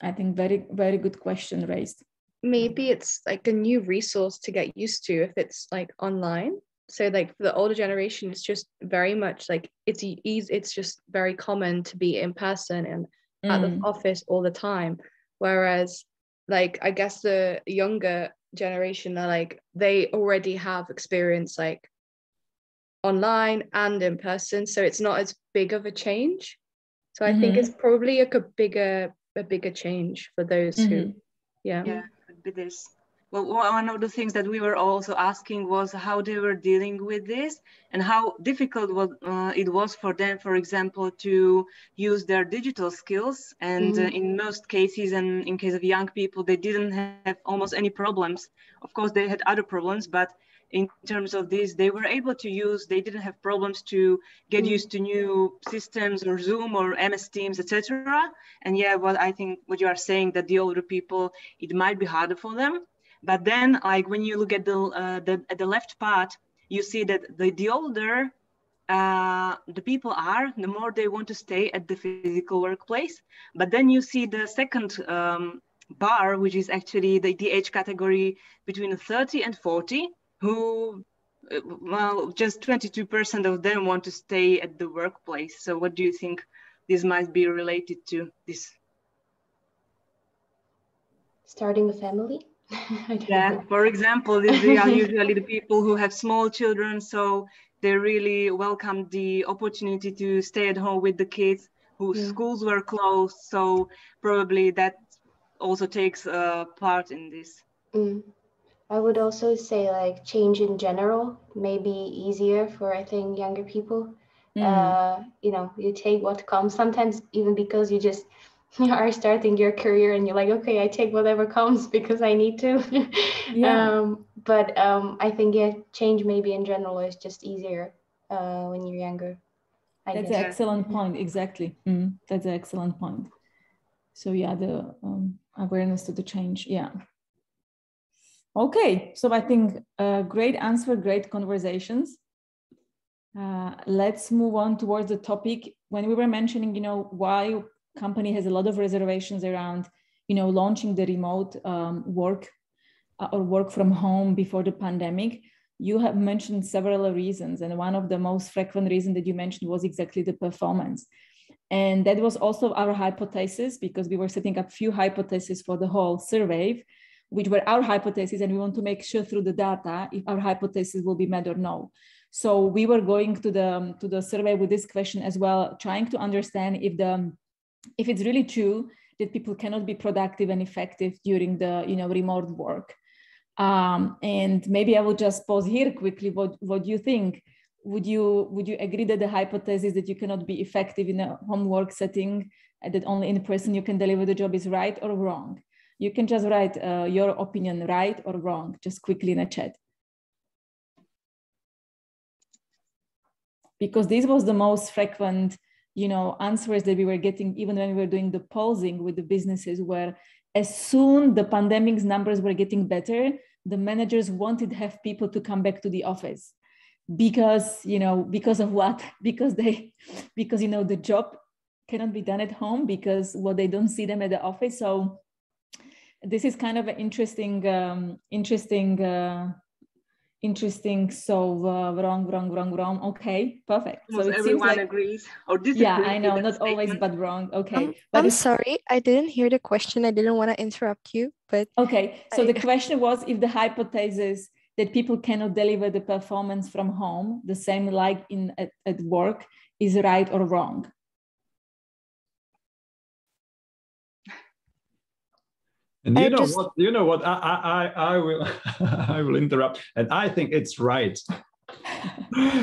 I think very, very good question raised. Maybe it's like a new resource to get used to if it's like online. So like for the older generation, it's just very much like it's easy. It's just very common to be in person and at the office all the time. Whereas like, I guess the younger generation are like, they already have experience like online and in person. So it's not as big of a change. So I think it's probably like a bigger change for those who, could be this. Well, one of the things that we were also asking was how they were dealing with this and how difficult it was for them, for example, to use their digital skills. And in most cases, and in case of young people, they didn't have almost any problems. Of course, they had other problems, but in terms of this, they were able to use, they didn't have problems to get used to new systems or Zoom or MS Teams, etc. And I think what you are saying, that the older people, it might be harder for them. But then, like when you look at the left part, you see that the older the people are, the more they want to stay at the physical workplace. But then you see the second bar, which is actually the age category between 30 and 40, who, just 22% of them want to stay at the workplace. So what do you think this might be related to? This starting a family? For example, they are usually the people who have small children, so they really welcome the opportunity to stay at home with the kids whose schools were closed. So probably that also takes part in this. I would also say like change in general may be easier for, I think, younger people. You take what comes, sometimes even because you just are starting your career and you're like, okay, I take whatever comes because I need to. But I think change maybe in general is just easier when you're younger. That's an excellent point. Exactly. That's an excellent point. So the awareness to the change. Okay, so I think great answer, great conversations. Let's move on towards the topic. When we were mentioning, why company has a lot of reservations around, launching the remote work or work from home before the pandemic. you have mentioned several reasons. And one of the most frequent reasons that you mentioned was exactly the performance. And that was also our hypothesis, because we were setting up few hypotheses for the whole survey, which were our hypotheses, and we want to make sure through the data if our hypothesis will be met or no. So we were going to the survey with this question as well, trying to understand if it's really true that people cannot be productive and effective during the remote work. And maybe I will just pause here quickly. What do you think? Would you agree that the hypothesis that you cannot be effective in a home work setting, that only in person you can deliver the job, is right or wrong? You can just write your opinion, right or wrong, just quickly in a chat. Because this was the most frequent, answers that we were getting, even when we were doing the polling with the businesses, where as soon the pandemic's numbers were getting better, the managers wanted to have people to come back to the office. Because of what? Because the job cannot be done at home, because they don't see them at the office. So this is kind of an interesting. So wrong. Okay, perfect. Almost so it everyone seems like agrees or disagrees. Yeah, I know, not always, but wrong. Okay. I'm sorry, I didn't hear the question. I didn't want to interrupt you, but okay. So the question was if the hypothesis that people cannot deliver the performance from home, the same like at work, is right or wrong. And you know what? I will I will interrupt, and I think it's right.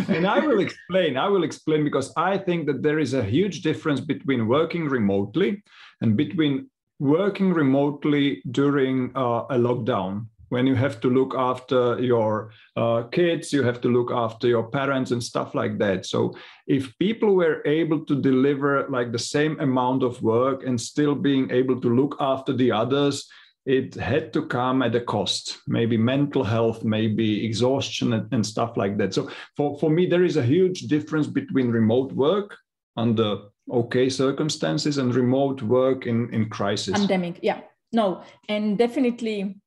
And I will explain because I think that there is a huge difference between working remotely and between working remotely during a lockdown, when you have to look after your kids, you have to look after your parents and stuff like that. So if people were able to deliver like the same amount of work and still being able to look after the others, it had to come at a cost, maybe mental health, maybe exhaustion and stuff like that. So for me, there is a huge difference between remote work under okay circumstances and remote work in crisis. Pandemic, yeah. No, and definitely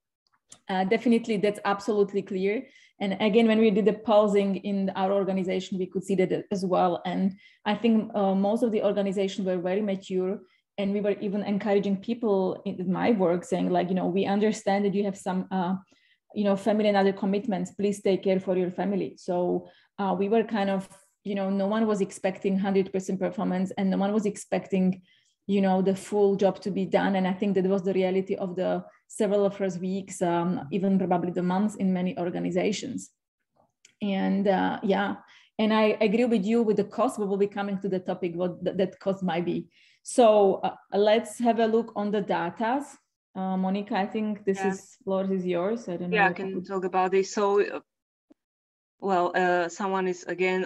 that's absolutely clear. And again, when we did the polling in our organization, we could see that as well. And I think most of the organizations were very mature. And we were even encouraging people in my work, saying like, we understand that you have some, family and other commitments. Please take care for your family. So we were kind of, no one was expecting 100% performance, and no one was expecting, the full job to be done. And I think that was the reality of the several first weeks, even probably the months in many organizations. And and I agree with you with the cost. We will be coming to the topic what that cost might be. So let's have a look on the data. Monika, I think this floor is yours. I don't know. Yeah, I can talk about this. So, someone is again,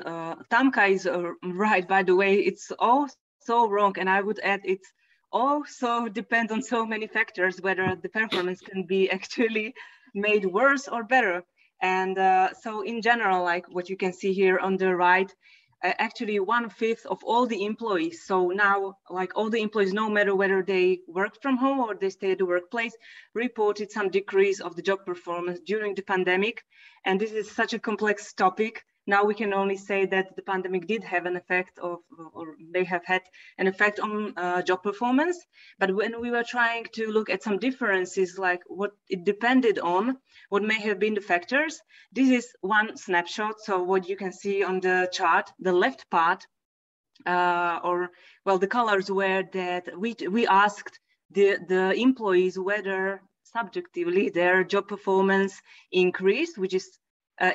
Tamka is right, by the way. It's all so wrong. And I would add it's also depends on so many factors, whether the performance can be actually made worse or better. And so in general, like what you can see here on the right, actually 1/5 of all the employees. So now, like all the employees, no matter whether they worked from home or they stayed at the workplace, reported some decrease of the job performance during the pandemic. And this is such a complex topic. Now we can only say that the pandemic did have an effect or may have had an effect on job performance. But when we were trying to look at some differences, like what it depended on, what may have been the factors, this is one snapshot. So what you can see on the chart, the left part, the colors were that we asked the employees whether subjectively their job performance increased, which is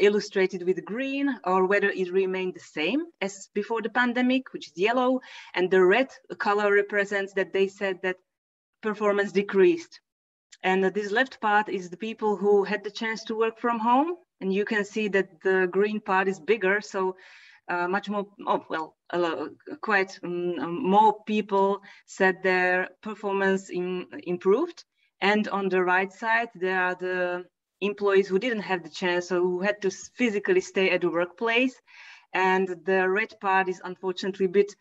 illustrated with green, or whether it remained the same as before the pandemic, which is yellow, and the red color represents that they said that performance decreased. And this left part is the people who had the chance to work from home, and you can see that the green part is bigger, so much more, more people said their performance improved. And on the right side, there are the employees who didn't have the chance, or who had to physically stay at the workplace. And the red part is unfortunately a bit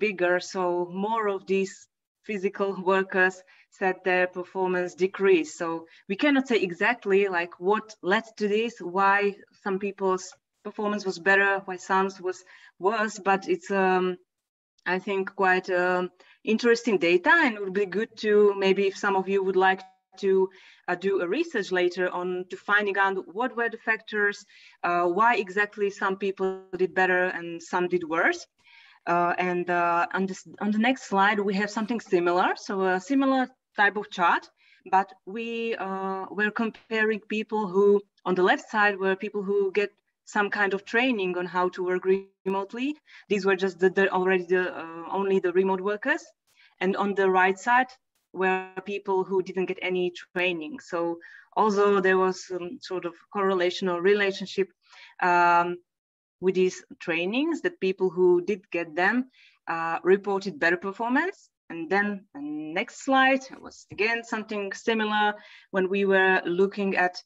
bigger. So more of these physical workers said their performance decreased. So we cannot say exactly like what led to this, why some people's performance was better, why some was worse, but it's I think quite interesting data, and it would be good to maybe if some of you would like to do a research later on to finding out what were the factors, why exactly some people did better and some did worse. And on the next slide, we have something similar. So a similar type of chart, but we were comparing people who, on the left side, were people who get some kind of training on how to work remotely. These were just only the remote workers. And on the right side were people who didn't get any training. So although there was some sort of correlation or relationship with these trainings, that people who did get them reported better performance. And then the next slide was again something similar when we were looking at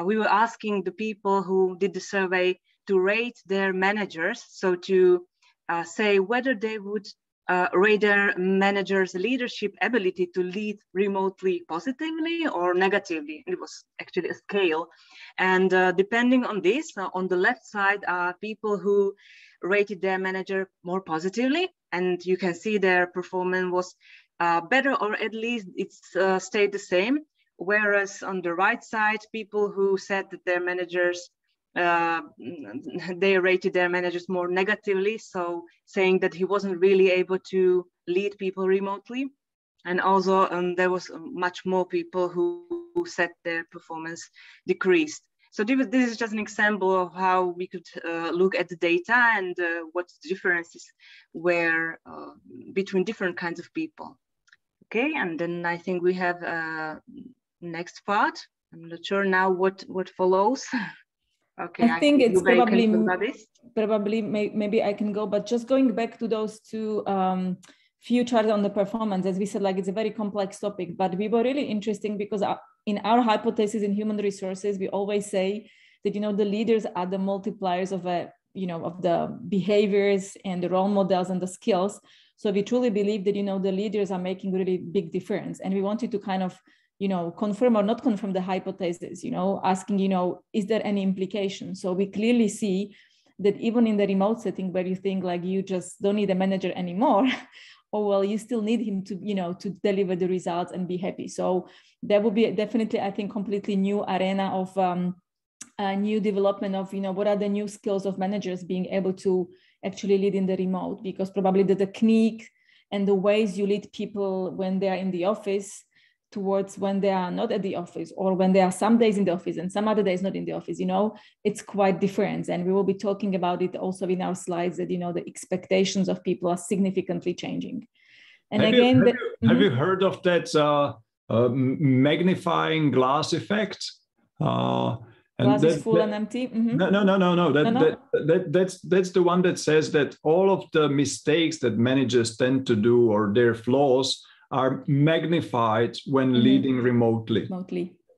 we were asking the people who did the survey to rate their managers, so to say whether they would rate their managers' leadership ability to lead remotely positively or negatively. It was actually a scale. And depending on this, on the left side are people who rated their manager more positively, and you can see their performance was better, or at least it's stayed the same. Whereas on the right side, people who said that their managers, they rated their managers more negatively, so saying that he wasn't really able to lead people remotely. And also there was much more people who said their performance decreased. So this is just an example of how we could look at the data and what the differences were between different kinds of people. Okay, and then I think we have next part. I'm not sure now what follows. Okay, I think it's probably maybe I can go, but just going back to those two few charts on the performance, as we said, like it's a very complex topic, but we were really interesting because in our hypothesis in human resources, we always say that, you know, the leaders are the multipliers of of the behaviors and the role models and the skills. So we truly believe that, you know, the leaders are making really big difference. And we wanted to kind of, you know, confirm or not confirm the hypothesis, you know, asking, you know, is there any implication? So we clearly see that even in the remote setting where you think like you just don't need a manager anymore, or well, you still need him to, you know, to deliver the results and be happy. So there will be definitely, I think, completely new arena of a new development of, you know, what are the new skills of managers being able to actually lead in the remote, because probably the technique and the ways you lead people when they are in the office towards when they are not at the office, or when they are some days in the office and some other days not in the office, you know, it's quite different. And we will be talking about it also in our slides that, you know, the expectations of people are significantly changing. And have you heard of that magnifying glass effect? Glass is full and empty? Mm-hmm. No. That's the one that says that all of the mistakes that managers tend to do, or their flaws, are magnified when leading remotely.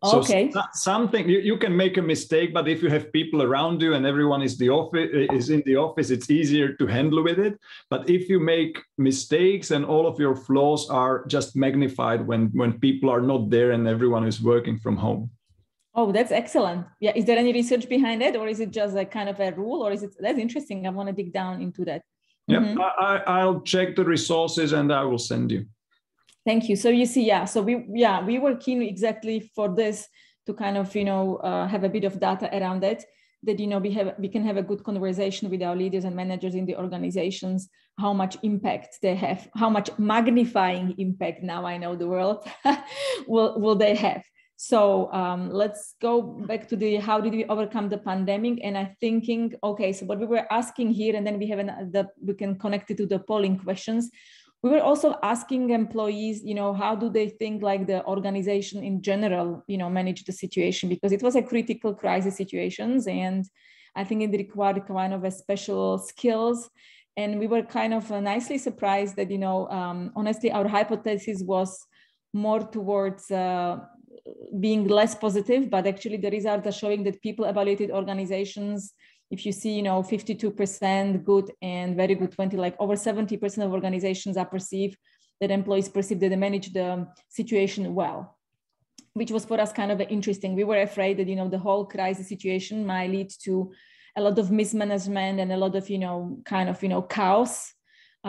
Okay. So something you can make a mistake, but if you have people around you and everyone is in the office, it's easier to handle with it. But if you make mistakes and all of your flaws are just magnified when people are not there and everyone is working from home. Oh, that's excellent. Yeah. Is there any research behind it, or is it just a kind of a rule, or is it? That's interesting. I want to dig down into that. Yeah, I'll check the resources and I will send you. Thank you. So you see, so we were keen exactly for this to kind of, you know, have a bit of data around it, that, you know, we can have a good conversation with our leaders and managers in the organizations, how much impact they have, how much magnifying impact, now I know the word, will they have. So let's go back to how did we overcome the pandemic? And I'm thinking, okay, so what we were asking here, and then we have we can connect it to the polling questions. We were also asking employees, you know, how do they think like the organization in general, you know, manage the situation, because it was a critical crisis situations. And I think it required kind of a special skills. And we were kind of nicely surprised that, you know, honestly, our hypothesis was more towards being less positive, but actually the results are showing that people evaluated organizations. If you see, you know, 52% good and very good 20, like over 70% of organizations are perceived that employees perceive that they manage the situation well, which was for us kind of interesting. We were afraid that, the whole crisis situation might lead to a lot of mismanagement and a lot of, chaos,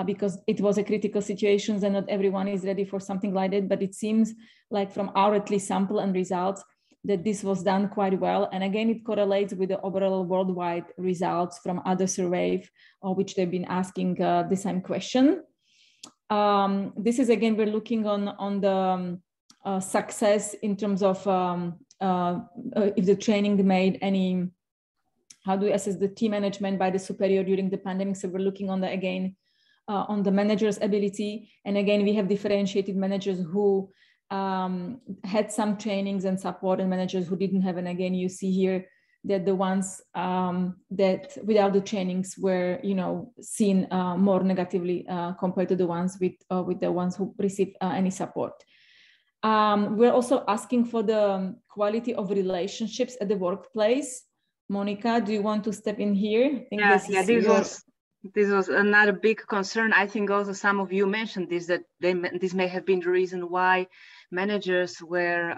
because it was a critical situation and not everyone is ready for something like that. But it seems like from our at least sample and results that this was done quite well. And again, it correlates with the overall worldwide results from other surveys, which they've been asking the same question. This is, again, we're looking on the success in terms of if the training made any, how do we assess the team management by the superior during the pandemic. So we're looking on the, again, on the manager's ability. And again, we have differentiated managers who had some trainings and support and managers who didn't have. And again, you see here that the ones that without the trainings were, seen more negatively compared to the ones with the ones who received any support. We're also asking for the quality of relationships at the workplace. Monika, do you want to step in here? This was another big concern. I think also some of you mentioned this, that this may have been the reason why managers were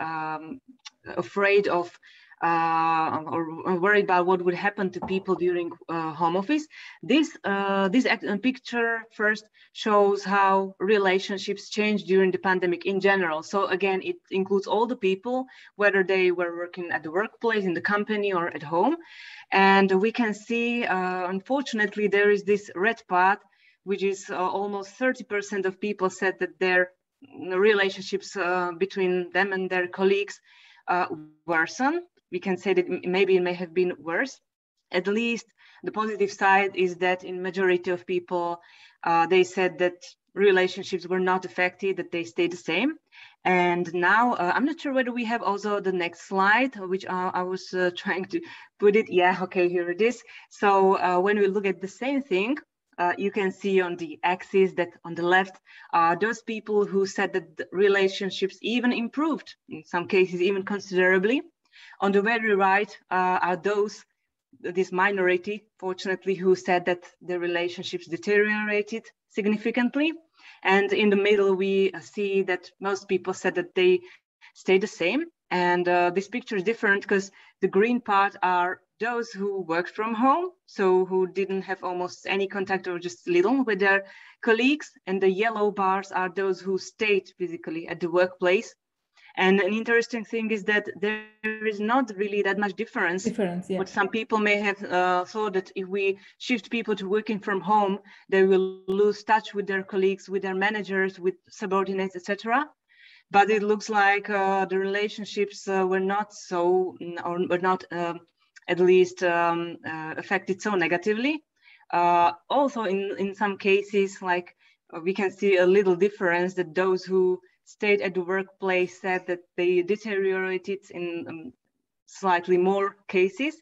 afraid of or worried about what would happen to people during home office. This picture first shows how relationships changed during the pandemic in general. So again, it includes all the people, whether they were working at the workplace, in the company, or at home. And we can see, unfortunately, there is this red part, which is almost 30% of people said that their relationships between them and their colleagues worsen. We can say that maybe it may have been worse. At least the positive side is that in majority of people, they said that relationships were not affected, that they stayed the same. And now I'm not sure whether we have also the next slide, which I was trying to put it. Yeah, okay, here it is. So when we look at the same thing, you can see on the axis that on the left, those people who said that the relationships even improved, in some cases even considerably. On the very right are this minority, fortunately, who said that the relationships deteriorated significantly. And in the middle, we see that most people said that they stay the same. And this picture is different because the green part are those who worked from home, so who didn't have almost any contact or just little with their colleagues. And the yellow bars are those who stayed physically at the workplace. And an interesting thing is that there is not really that much difference. Yeah. What some people may have thought that if we shift people to working from home, they will lose touch with their colleagues, with their managers, with subordinates, etc. But it looks like the relationships were not so, or were not at least affected so negatively. Also, in some cases, like we can see a little difference that those who stayed at the workplace said that they deteriorated in slightly more cases,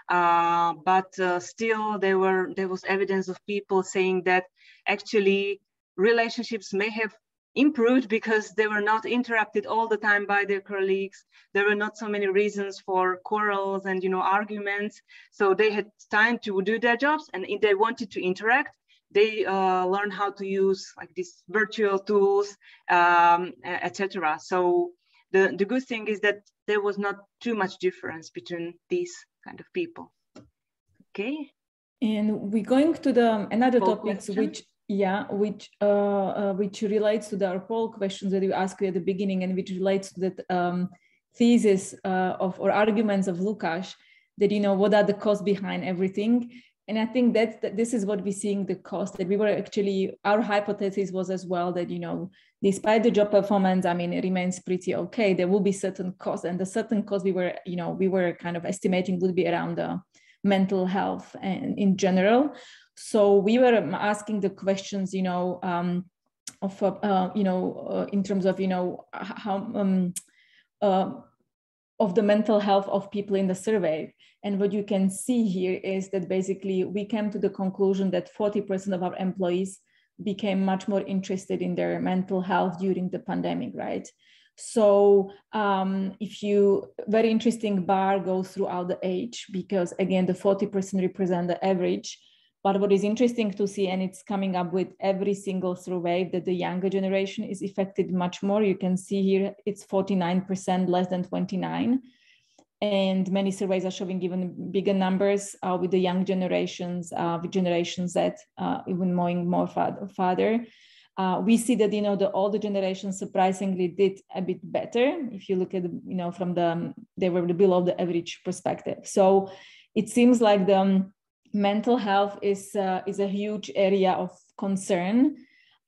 but still there was evidence of people saying that actually relationships may have improved because they were not interrupted all the time by their colleagues. There were not so many reasons for quarrels and arguments, so they had time to do their jobs, and if they wanted to interact, they learn how to use like these virtual tools, etc. So the good thing is that there was not too much difference between these kind of people. Okay. And we're going to the another topics question? which relates to our poll questions that you asked at the beginning, and which relates to the thesis or arguments of Lukas, that what are the costs behind everything. And I think that this is what we're seeing, the cost, that we were actually, our hypothesis was as well that, despite the job performance, it remains pretty okay. There will be certain costs, and the certain costs we were kind of estimating would be around the mental health and in general. So we were asking the questions, in terms of, how, of the mental health of people in the survey. And what you can see here is that basically we came to the conclusion that 40% of our employees became much more interested in their mental health during the pandemic, right? So very interesting bar goes throughout the age, because again, the 40% represent the average, But what is interesting to see, and it's coming up with every single survey, that the younger generation is affected much more. You can see here it's 49%, less than 29. And many surveys are showing even bigger numbers with the young generations, with Generation Z, even more farther. We see that, the older generation surprisingly did a bit better. If you look at, from they were below the average perspective. So it seems like the mental health is a huge area of concern.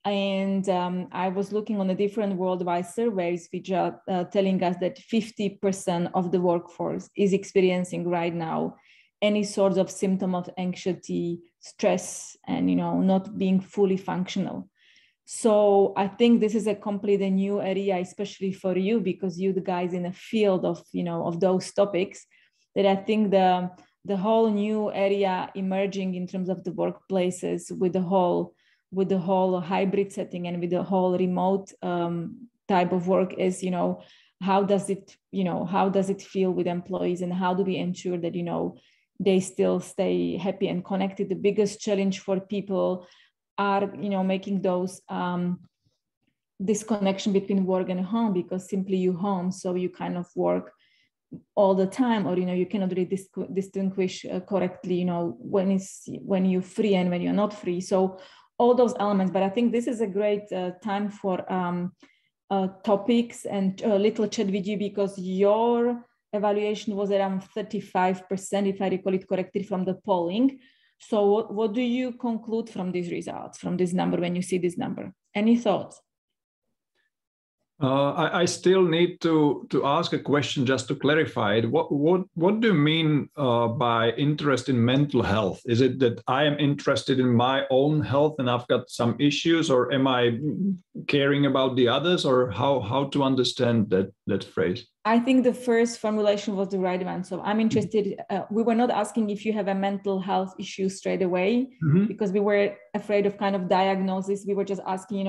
And I was looking on the different worldwide surveys, which are telling us that 50% of the workforce is experiencing right now any sort of symptom of anxiety, stress, and not being fully functional. So I think this is a completely new area, especially for you, because you the guys in the field of of those topics, that I think the whole new area emerging in terms of the workplaces with the whole hybrid setting and with the whole remote type of work is, how does it feel with employees, and how do we ensure that, they still stay happy and connected? The biggest challenge for people are, making those this connection between work and home, because simply you home, so you kind of work all the time, or you cannot really distinguish correctly, when you're free and when you're not free. So all those elements. But I think this is a great time for topics and a little chat with you, because your evaluation was around 35%, if I recall it correctly, from the polling. So what do you conclude from these results, from this number, when you see this number? Any thoughts? I still need to ask a question just to clarify it. What do you mean by interest in mental health? Is it that I am interested in my own health and I've got some issues, or am I caring about the others, or how to understand that phrase? I think the first formulation was the right one. So I'm interested. We were not asking if you have a mental health issue straight away, because we were afraid of kind of diagnosis. We were just asking,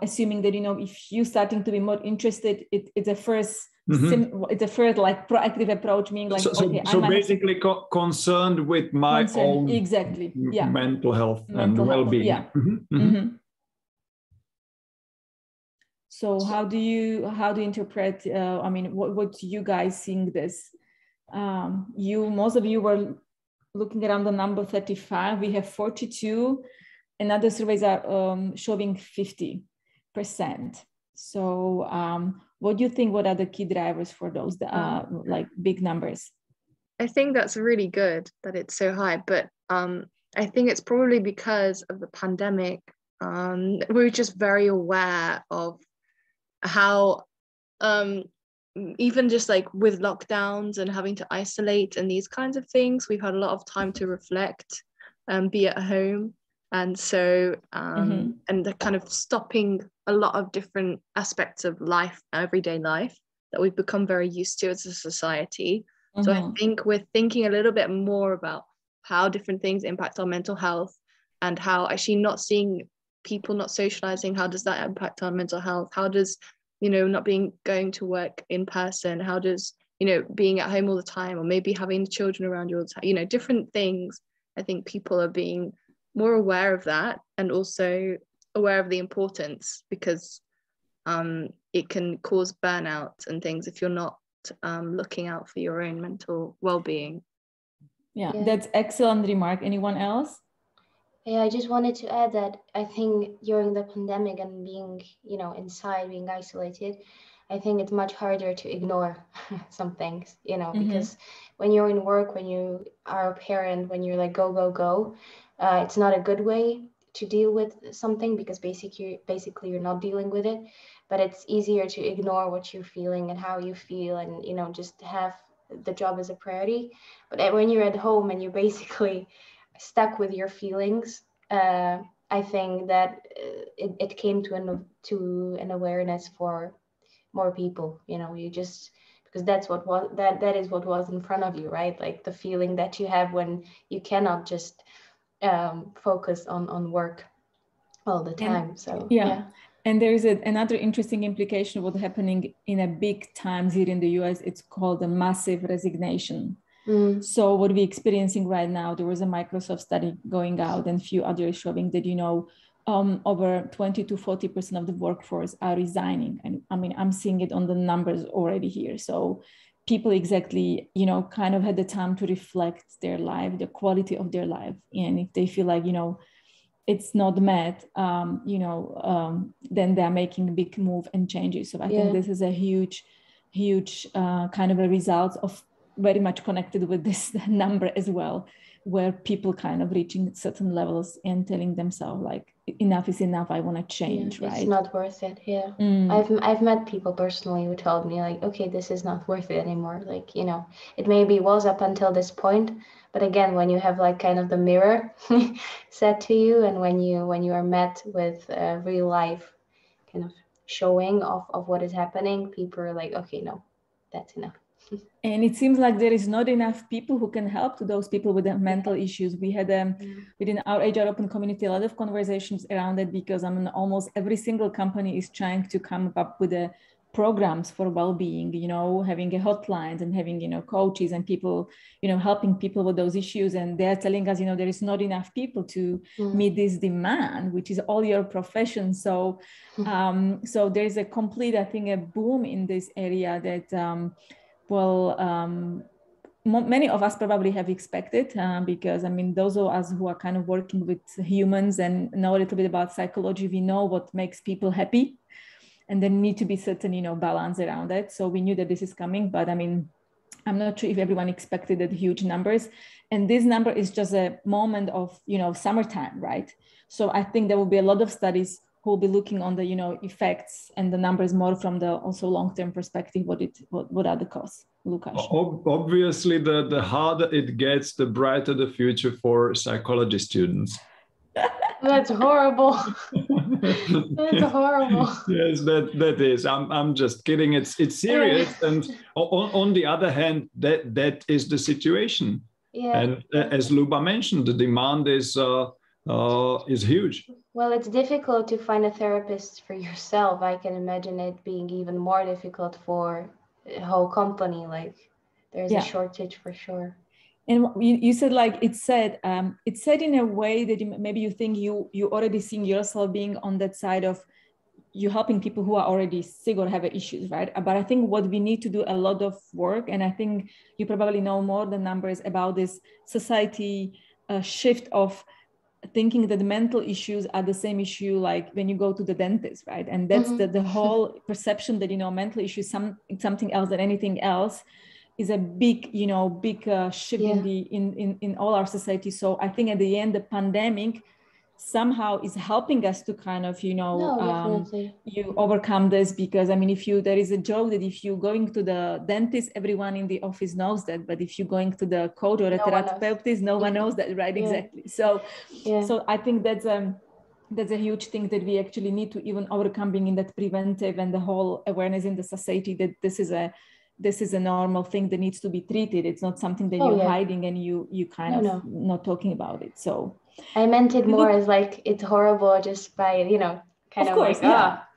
assuming that, if you're starting to be more interested, it's a first, it's a first like proactive approach, meaning like, so basically concerned with my own exactly, yeah, mental health and well-being. Yeah. So how do you interpret? What you guys seeing this? Most of you were looking around the number 35. We have 42. And other surveys are showing 50%. So what do you think, what are the key drivers for those like big numbers? I think that's really good that it's so high, but I think it's probably because of the pandemic. We're just very aware of how even just like with lockdowns and having to isolate and these kinds of things, we've had a lot of time to reflect and be at home. And so, and they're kind of stopping a lot of different aspects of life, everyday life, that we've become very used to as a society. So I think we're thinking a little bit more about how different things impact our mental health, and how actually not seeing people, not socializing, how does that impact our mental health? How does, not going to work in person, how does, being at home all the time, or maybe having children around you all the time, different things. I think people are being more aware of that, and also aware of the importance, because it can cause burnout and things if you're not looking out for your own mental well-being. Yeah, that's excellent remark. Anyone else? Yeah, I just wanted to add that I think during the pandemic and being, inside, being isolated, I think it's much harder to ignore some things, because when you're in work, when you are a parent, when you're like, go, it's not a good way to deal with something, because basically you're not dealing with it, but it's easier to ignore what you're feeling and how you feel, and, just have the job as a priority. But when you're at home and you're basically stuck with your feelings, I think that it came to an awareness for more people, you just, because that's what was that is what was in front of you, right? Like the feeling that you have when you cannot just focus on work all the time. So yeah. And there is another interesting implication of what's happening in a big times here in the US. It's called a massive resignation. So what we're experiencing right now, there was a Microsoft study going out and a few others showing that, over 20 to 40% of the workforce are resigning. And I mean, I'm seeing it on the numbers already here. So people exactly, kind of had the time to reflect their life, the quality of their life. And if they feel like, it's not met, then they're making a big move and changes. So I think this is a huge kind of a result of very much connected with this number as well, where people kind of reaching certain levels and telling themselves like, enough is enough, I want to change, right? It's not worth it. I've met people personally who told me like, okay, this is not worth it anymore. Like, it maybe was up until this point, but again, when you have like kind of the mirror set to you, and when you are met with real life kind of showing of what is happening, people are like, okay, no, that's enough. And it seems like there is not enough people who can help to those people with the mental issues. We had within our HR Open community a lot of conversations around it, because almost every single company is trying to come up with the programs for well-being, having a hotlines and having, coaches and people, helping people with those issues. And they're telling us, there is not enough people to meet this demand, which is all your profession. So, so there's a complete, I think, a boom in this area that, many of us probably have expected, because those of us who are kind of working with humans and know a little bit about psychology, we know what makes people happy, and there need to be certain, balance around it. So we knew that this is coming, but I'm not sure if everyone expected the huge numbers. And this number is just a moment of, summertime, right? So I think there will be a lot of studies who will be looking on the, effects and the numbers more from the also long-term perspective. What are the costs, Lukas? Obviously, the harder it gets, the brighter the future for psychology students. That's horrible. That's horrible. Yes, that is. I'm just kidding. It's serious. And on the other hand, that is the situation. Yeah. And as Luba mentioned, the demand is huge. Well, it's difficult to find a therapist for yourself. I can imagine it being even more difficult for a whole company. Like, there's a shortage for sure. And you said, like, it's said in a way that maybe you think you already seeing yourself being on that side of you helping people who are already sick or have issues, right? But I think what we need to do a lot of work, and I think you probably know more the numbers about this society shift of thinking that the mental issues are the same issue like when you go to the dentist, right? And that's the whole perception that, mental issues, something else than anything else, is a big shift in all our society. So I think at the end, the pandemic somehow is helping us to kind of, you overcome this, because there is a joke that if you're going to the dentist, everyone in the office knows that, but if you're going to the coach or a therapist, no one knows that, right? Exactly. So I think that's a huge thing that we actually need to even overcome, being in that preventive and the whole awareness in the society that this is a normal thing that needs to be treated. It's not something that you're hiding and you kind of not talking about it. So I meant it more as like, it's horrible just by, kind of like,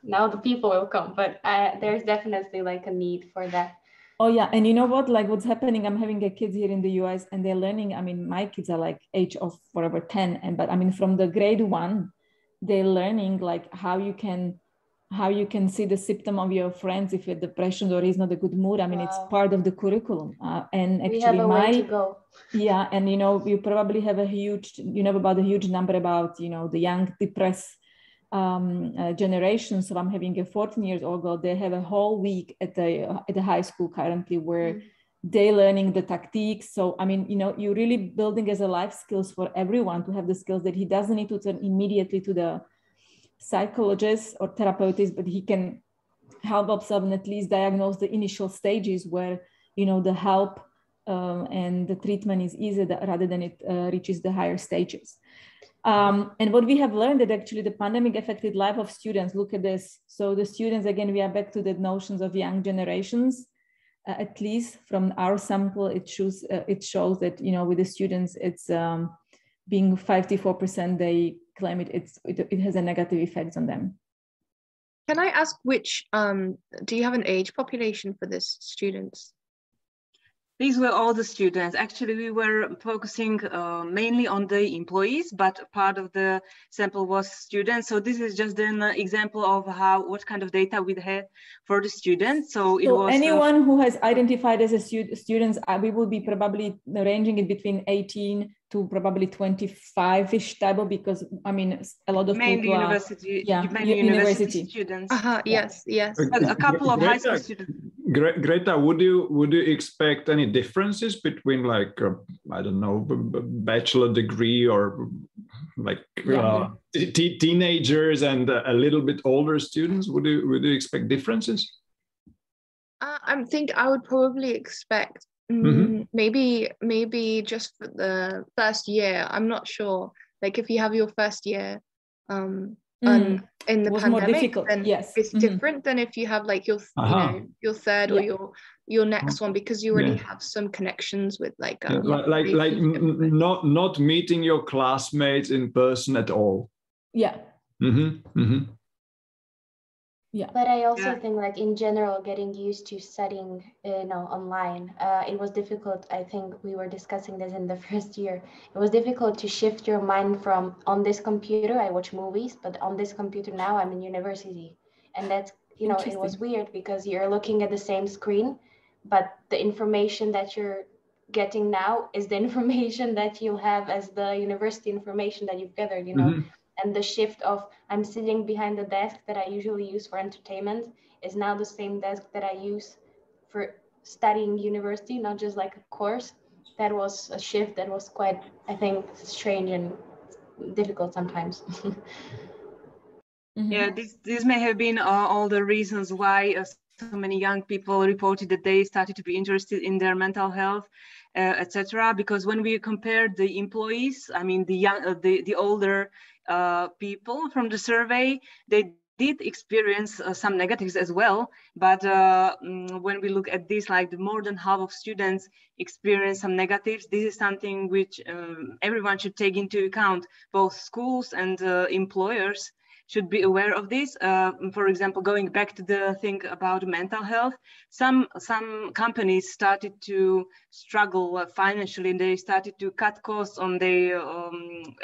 now the people will come. But there's definitely like a need for that. Oh yeah. And you know what, like what's happening, I'm having a kids here in the US and they're learning, my kids are like age of whatever, 10. But from the grade 1, they're learning like how you can see the symptom of your friends if you're depression or is not a good mood. It's part of the curriculum. And actually we have a way to go. Yeah. And, you probably have about a huge number about, the young depressed generation. So I'm having a 14-year-old girl. They have a whole week at the high school currently where they're learning the tactics. So, you're really building as a life skills for everyone to have the skills that he doesn't need to turn immediately to the psychologist or therapist, but he can help himself and at least diagnose the initial stages where, the help and the treatment is easier rather than it reaches the higher stages. And what we have learned that actually the pandemic affected life of students. Look at this. So the students, again, we are back to the notions of young generations. At least from our sample, it shows that, with the students, it's being 54%, they claim it has a negative effect on them. Can I ask which, do you have an age population for this students? These were all the students. Actually, we were focusing mainly on the employees, but part of the sample was students. So this is just an example of what kind of data we had for the students. So it was anyone who has identified as a students, we will be probably ranging it between 18 to probably 25-ish type of, because I mean a lot of mainly people university, mainly university students. Yes. But a couple of high school students. Greta, would you expect any differences between like I don't know, bachelor degree or like teenagers and a little bit older students? Would you expect differences? I think I would probably expect maybe just for the first year. I'm not sure. Like if you have your first year in the pandemic, then it's different than if you have like your your third or your next one, because you already have some connections with like not meeting your classmates in person at all. Yeah. But I also think like in general, getting used to studying, online, it was difficult. I think we were discussing this in the first year. It was difficult to shift your mind from on this computer, I watch movies, but on this computer now I'm in university. And that's, it was weird because you're looking at the same screen, but the information that you're getting now is the information that you'll have as the university information that you've gathered, And the shift of I'm sitting behind the desk that I usually use for entertainment is now the same desk that I use for studying university, not just like a course. That was a shift that was quite, I think, strange and difficult sometimes. Yeah, this may have been all the reasons why so many young people reported that they started to be interested in their mental health, etc. Because when we compared the employees, I mean the older people from the survey, they did experience some negatives as well. But when we look at this, like more than half of students experience some negatives. This is something which everyone should take into account. Both schools and employers should be aware of this. For example, going back to the thing about mental health, some companies started to struggle financially, and they started to cut costs on their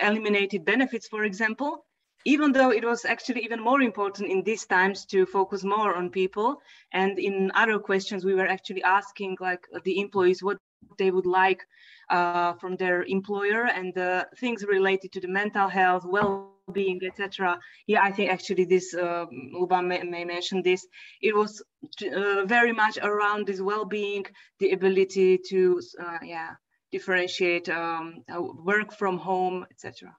eliminated benefits, for example, even though it was actually even more important in these times to focus more on people. And in other questions, we were actually asking like the employees what they would like from their employer, and things related to the mental health, well-being, etc. Yeah, I think actually this, Luba may mention this, it was very much around this well-being, the ability to differentiate work from home, etc.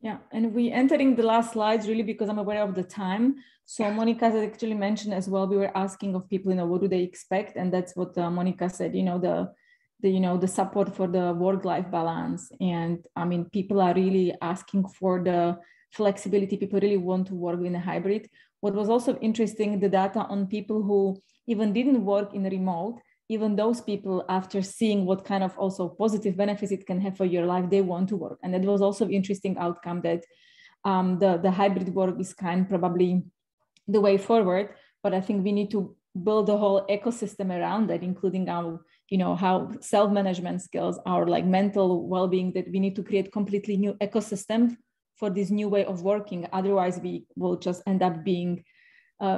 Yeah, and we entering the last slides really because I'm aware of the time. So Monika has actually mentioned as well, we were asking of people, what do they expect? And that's what Monika said, the support for the work-life balance. And I mean, people are really asking for the flexibility. People really want to work in a hybrid. What was also interesting, the data on people who even didn't work in remote, even those people, after seeing what kind of also positive benefits it can have for your life, they want to work. And that was also an interesting outcome that the hybrid work is probably the way forward. But I think we need to build a whole ecosystem around that, including our, how self-management skills, our like mental well-being, that we need to create completely new ecosystem for this new way of working. Otherwise, we will just end up being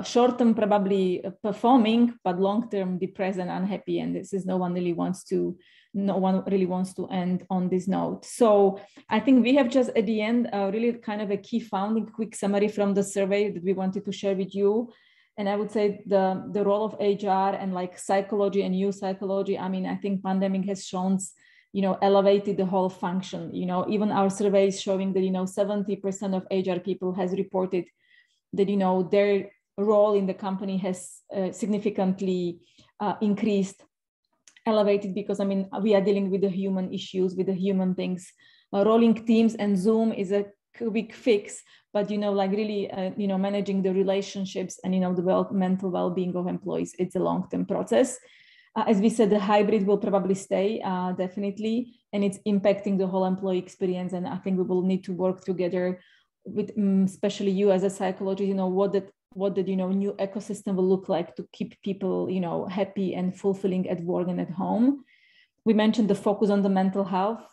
short-term probably performing, but long-term depressed and unhappy. And this is no one really wants to end on this note. So I think we have just at the end really kind of a key finding, quick summary from the survey that we wanted to share with you. And I would say the role of HR and like psychology and youth psychology. I mean, I think pandemic has shown, elevated the whole function. Even our survey is showing that 70% of HR people has reported that their role in the company has significantly increased, elevated, because I mean we are dealing with the human issues, with the human things. Rolling teams and Zoom is a quick fix, but like really managing the relationships and the mental well-being of employees, it's a long-term process. As we said, the hybrid will probably stay definitely, and it's impacting the whole employee experience. And I think we will need to work together with especially you as a psychologist, what that what the new ecosystem will look like to keep people happy and fulfilling at work and at home. We mentioned the focus on the mental health.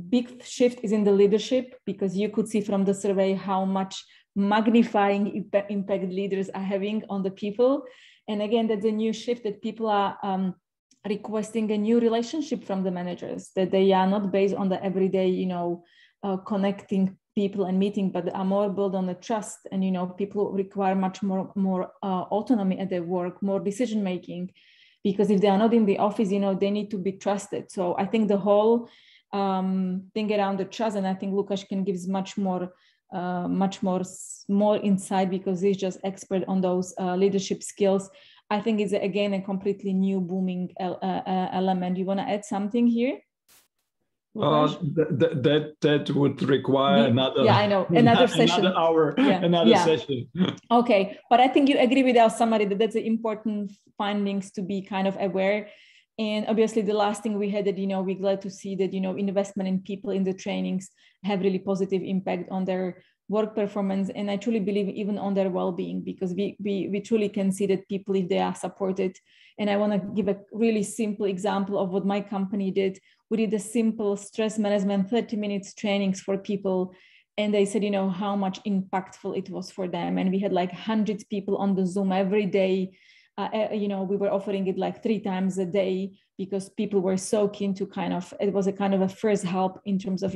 Big shift is in the leadership, because you could see from the survey how much magnifying impact leaders are having on the people. And again, that's a new shift, that people are requesting a new relationship from the managers, that they are not based on the everyday, connecting people and meeting, but are more built on the trust. And, people require much more autonomy at their work, more decision making, because if they are not in the office, they need to be trusted. So I think the whole thing around the trust, and I think Lukas can give much more insight, because he's just expert on those leadership skills. I think it's again a completely new booming element. You want to add something here? That would require another. Yeah, I know, another session, another hour, another session. Okay, but I think you agree with our summary that that's important findings to be kind of aware. And obviously, the last thing we had that we're glad to see that investment in people in the trainings have really positive impact on their work performance, and I truly believe even on their well-being, because we truly can see that people, if they are supported. And I want to give a really simple example of what my company did. We did a simple stress management 30 minutes trainings for people, and they said how much impactful it was for them. And we had like hundreds of people on the Zoom every day. We were offering it like 3 times a day, because people were so keen to it was a kind of a first help in terms of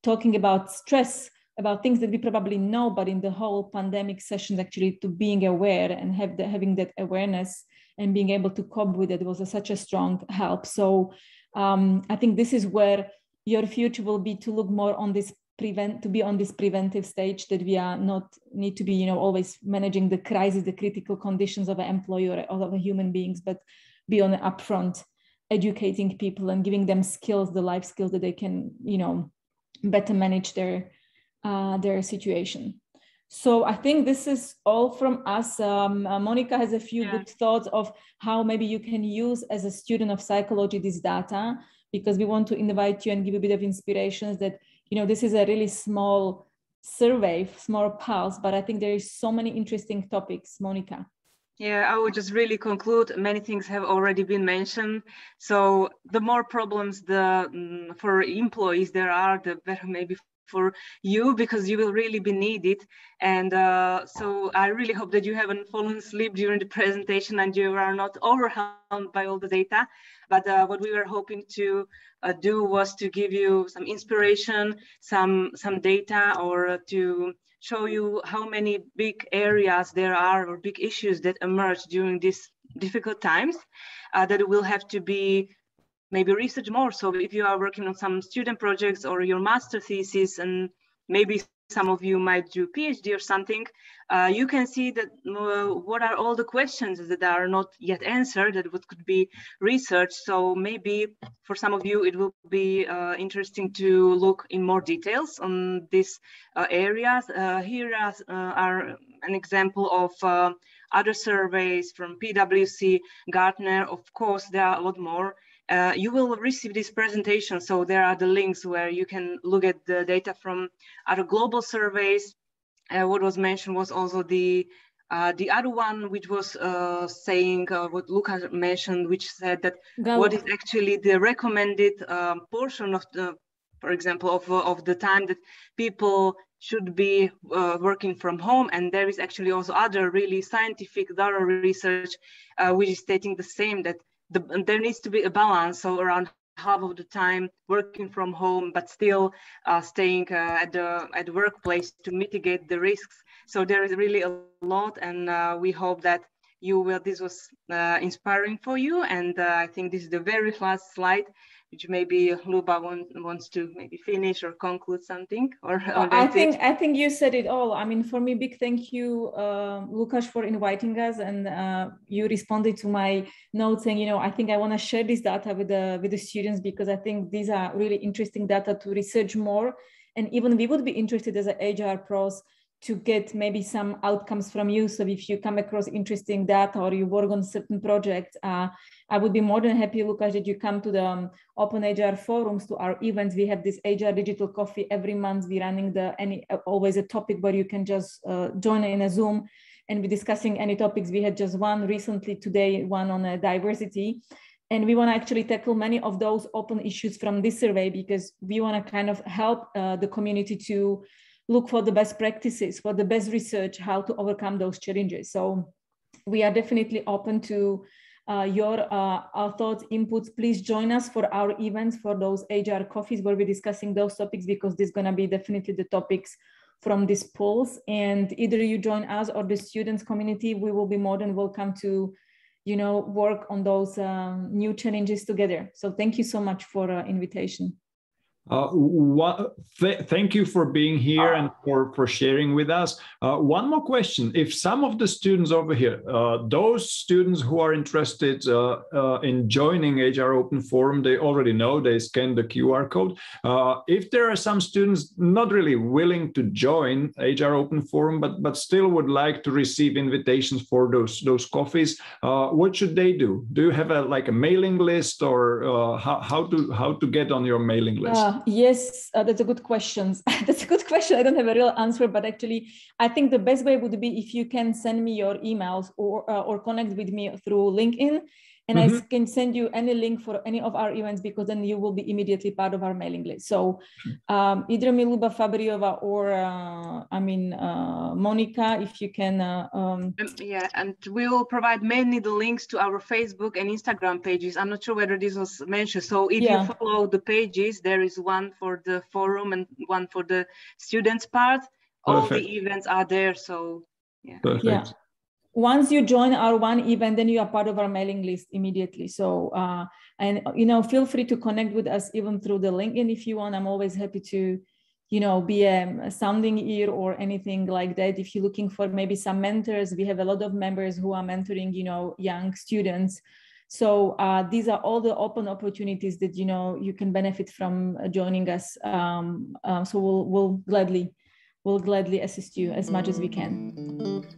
talking about stress, about things that we probably know, but in the whole pandemic sessions, actually, to being aware and having that awareness and being able to cope with it was such a strong help. So I think this is where your future will be, to look more on this to be on this preventive stage, that we are not need to be always managing the crisis, the critical conditions of an employee or of a human beings, but be on the upfront, educating people and giving them skills, the life skills that they can better manage their situation. So I think this is all from us. Monika has a few good thoughts of how maybe you can use as a student of psychology this data, because we want to invite you and give a bit of inspirations that, this is a really small survey, small pulse, but I think there is so many interesting topics. Monika. Yeah, I would just really conclude. Many things have already been mentioned. So the more problems for employees there are, the better maybe for you, because you will really be needed. And so I really hope that you haven't fallen asleep during the presentation and you are not overwhelmed by all the data. But what we were hoping to do was to give you some inspiration, some data, or to show you how many big areas there are, or big issues that emerge during these difficult times that will have to be maybe research more. So if you are working on some student projects or your master thesis, and maybe some of you might do PhD or something, you can see that what are all the questions that are not yet answered, that what could be researched. So maybe for some of you, it will be interesting to look in more details on these areas. Here are an example of other surveys from PwC, Gartner. Of course, there are a lot more. You will receive this presentation, so there are the links where you can look at the data from other global surveys. What was mentioned was also the other one, which was saying what Lukas mentioned, which said that what is actually the recommended portion of the, for example, of the time that people should be working from home. And there is actually also other really scientific, thorough research which is stating the same, that there needs to be a balance, so around half of the time working from home, but still staying at the workplace to mitigate the risks. So there is really a lot, and we hope that you will. This was inspiring for you, and I think this is the very last slide, which maybe Luba wants to maybe finish or conclude something. Or I think you said it all. I mean, for me, big thank you, Lukas, for inviting us, and you responded to my notes saying, I think I want to share this data with the students, because I think these are really interesting data to research more, and even we would be interested as HR pros to get maybe some outcomes from you. So if you come across interesting data or you work on certain projects, I would be more than happy, Lukas, that you come to the Open HR forums, to our events. We have this HR Digital Coffee every month. We're running always a topic where you can just join in a Zoom and be discussing any topics. We had just one recently today, one on diversity. And we want to actually tackle many of those open issues from this survey, because we want to kind of help the community to look for the best practices, for the best research, how to overcome those challenges. So we are definitely open to your thoughts, inputs. Please join us for our events, for those HR coffees where we're discussing those topics, because this is going to be definitely the topics from this polls. And either you join us or the students community, we will be more than welcome to, you know, work on those new challenges together. So thank you so much for invitation. Thank you for being here and for sharing with us. One more question. If some of the students over here, those students who are interested in joining HR Open Forum, they already know, they scan the QR code. If there are some students not really willing to join HR Open Forum, but still would like to receive invitations for those coffees, what should they do? Do you have a mailing list, or how to get on your mailing list? Yes, that's a good question. That's a good question. I don't have a real answer, but actually, I think the best way would be if you can send me your emails or connect with me through LinkedIn, and I can send you any link for any of our events, because then you will be immediately part of our mailing list. So either me, Luba Fabryova, or Monika, if you can. Yeah, and we will provide mainly the links to our Facebook and Instagram pages. I'm not sure whether this was mentioned. So if you follow the pages, there is one for the forum and one for the students part. All the events are there. So yeah. Perfect. Yeah. Once you join our one event, then you are part of our mailing list immediately. So, and, you know, feel free to connect with us even through the LinkedIn if you want. I'm always happy to, you know, be a sounding ear or anything like that. If you're looking for maybe some mentors, we have a lot of members who are mentoring, you know, young students. So these are all the open opportunities that, you know, you can benefit from joining us. So we'll gladly assist you as much as we can.